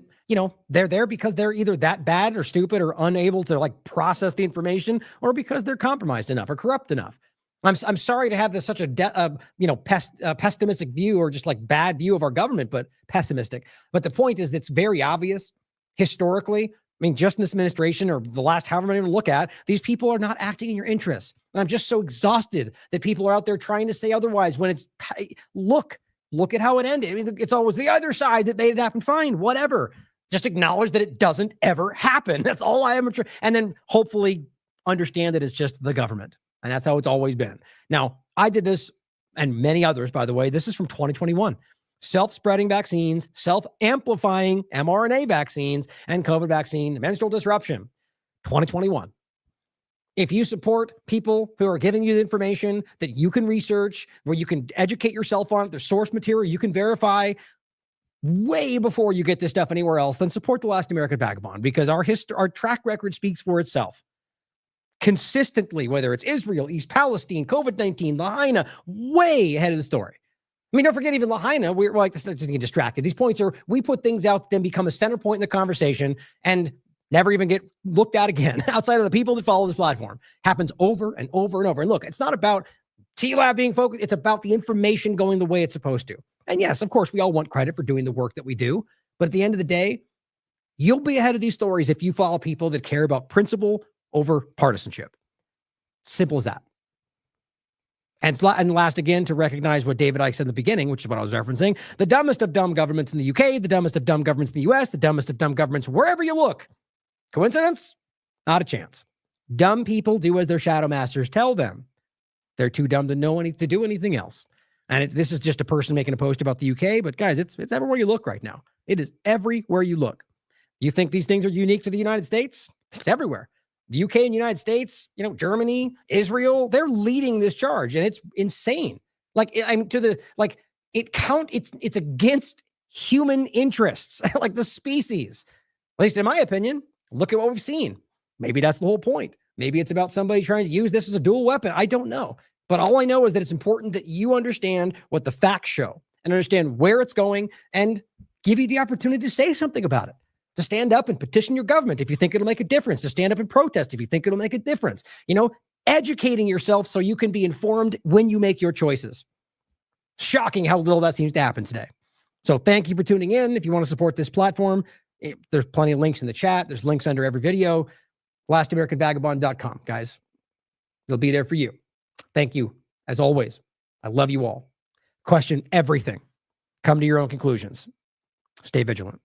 they're there because they're either that bad or stupid or unable to process the information, or because they're compromised enough or corrupt enough. I'm sorry to have this such a pessimistic view, or just bad view of our government, but pessimistic. But the point is, it's very obvious historically. Just in this administration or the last however many we look at, these people are not acting in your interests. And I'm just so exhausted that people are out there trying to say otherwise when it's, look at how it ended. It's always the other side that made it happen. Fine, whatever. Just acknowledge that it doesn't ever happen. That's all I am. And then hopefully understand that it's just the government. And that's how it's always been. Now, I did this, and many others, by the way. This is from 2021. Self-spreading vaccines, self-amplifying mRNA vaccines, and COVID vaccine, menstrual disruption, 2021. If you support people who are giving you the information that you can research, where you can educate yourself on it, there's source material you can verify way before you get this stuff anywhere else, then support the last American Vagabond, because our track record speaks for itself. Consistently, whether it's Israel, East Palestine, COVID-19, Lahaina, way ahead of the story. Don't forget even Lahaina. We're like this, just getting distracted. These points we put things out that then become a center point in the conversation and never even get looked at again outside of the people that follow this platform. Happens over and over and over. And look, it's not about TLAV being focused. It's about the information going the way it's supposed to. And yes, of course, we all want credit for doing the work that we do. But at the end of the day, you'll be ahead of these stories if you follow people that care about principle over partisanship. Simple as that. And last, again, to recognize what David Icke said in the beginning, which is what I was referencing, the dumbest of dumb governments in the UK, the dumbest of dumb governments in the US, the dumbest of dumb governments wherever you look. Coincidence? Not a chance. Dumb people do as their shadow masters tell them. They're too dumb to do anything else. And this is just a person making a post about the UK, but guys, it's everywhere you look right now. It is everywhere you look. You think these things are unique to the United States? It's everywhere. The UK and United States, Germany, Israel, they're leading this charge, and it's insane. It's against human interests, like the species. At least in my opinion, look at what we've seen. Maybe that's the whole point. Maybe it's about somebody trying to use this as a dual weapon. I don't know. But all I know is that it's important that you understand what the facts show and understand where it's going and give you the opportunity to say something about it, to stand up and petition your government if you think it'll make a difference, to stand up and protest if you think it'll make a difference. You know, educating yourself so you can be informed when you make your choices. Shocking how little that seems to happen today. So thank you for tuning in. If you want to support this platform, there's plenty of links in the chat. There's links under every video. LastAmericanVagabond.com, guys. It'll be there for you. Thank you. As always, I love you all. Question everything. Come to your own conclusions. Stay vigilant.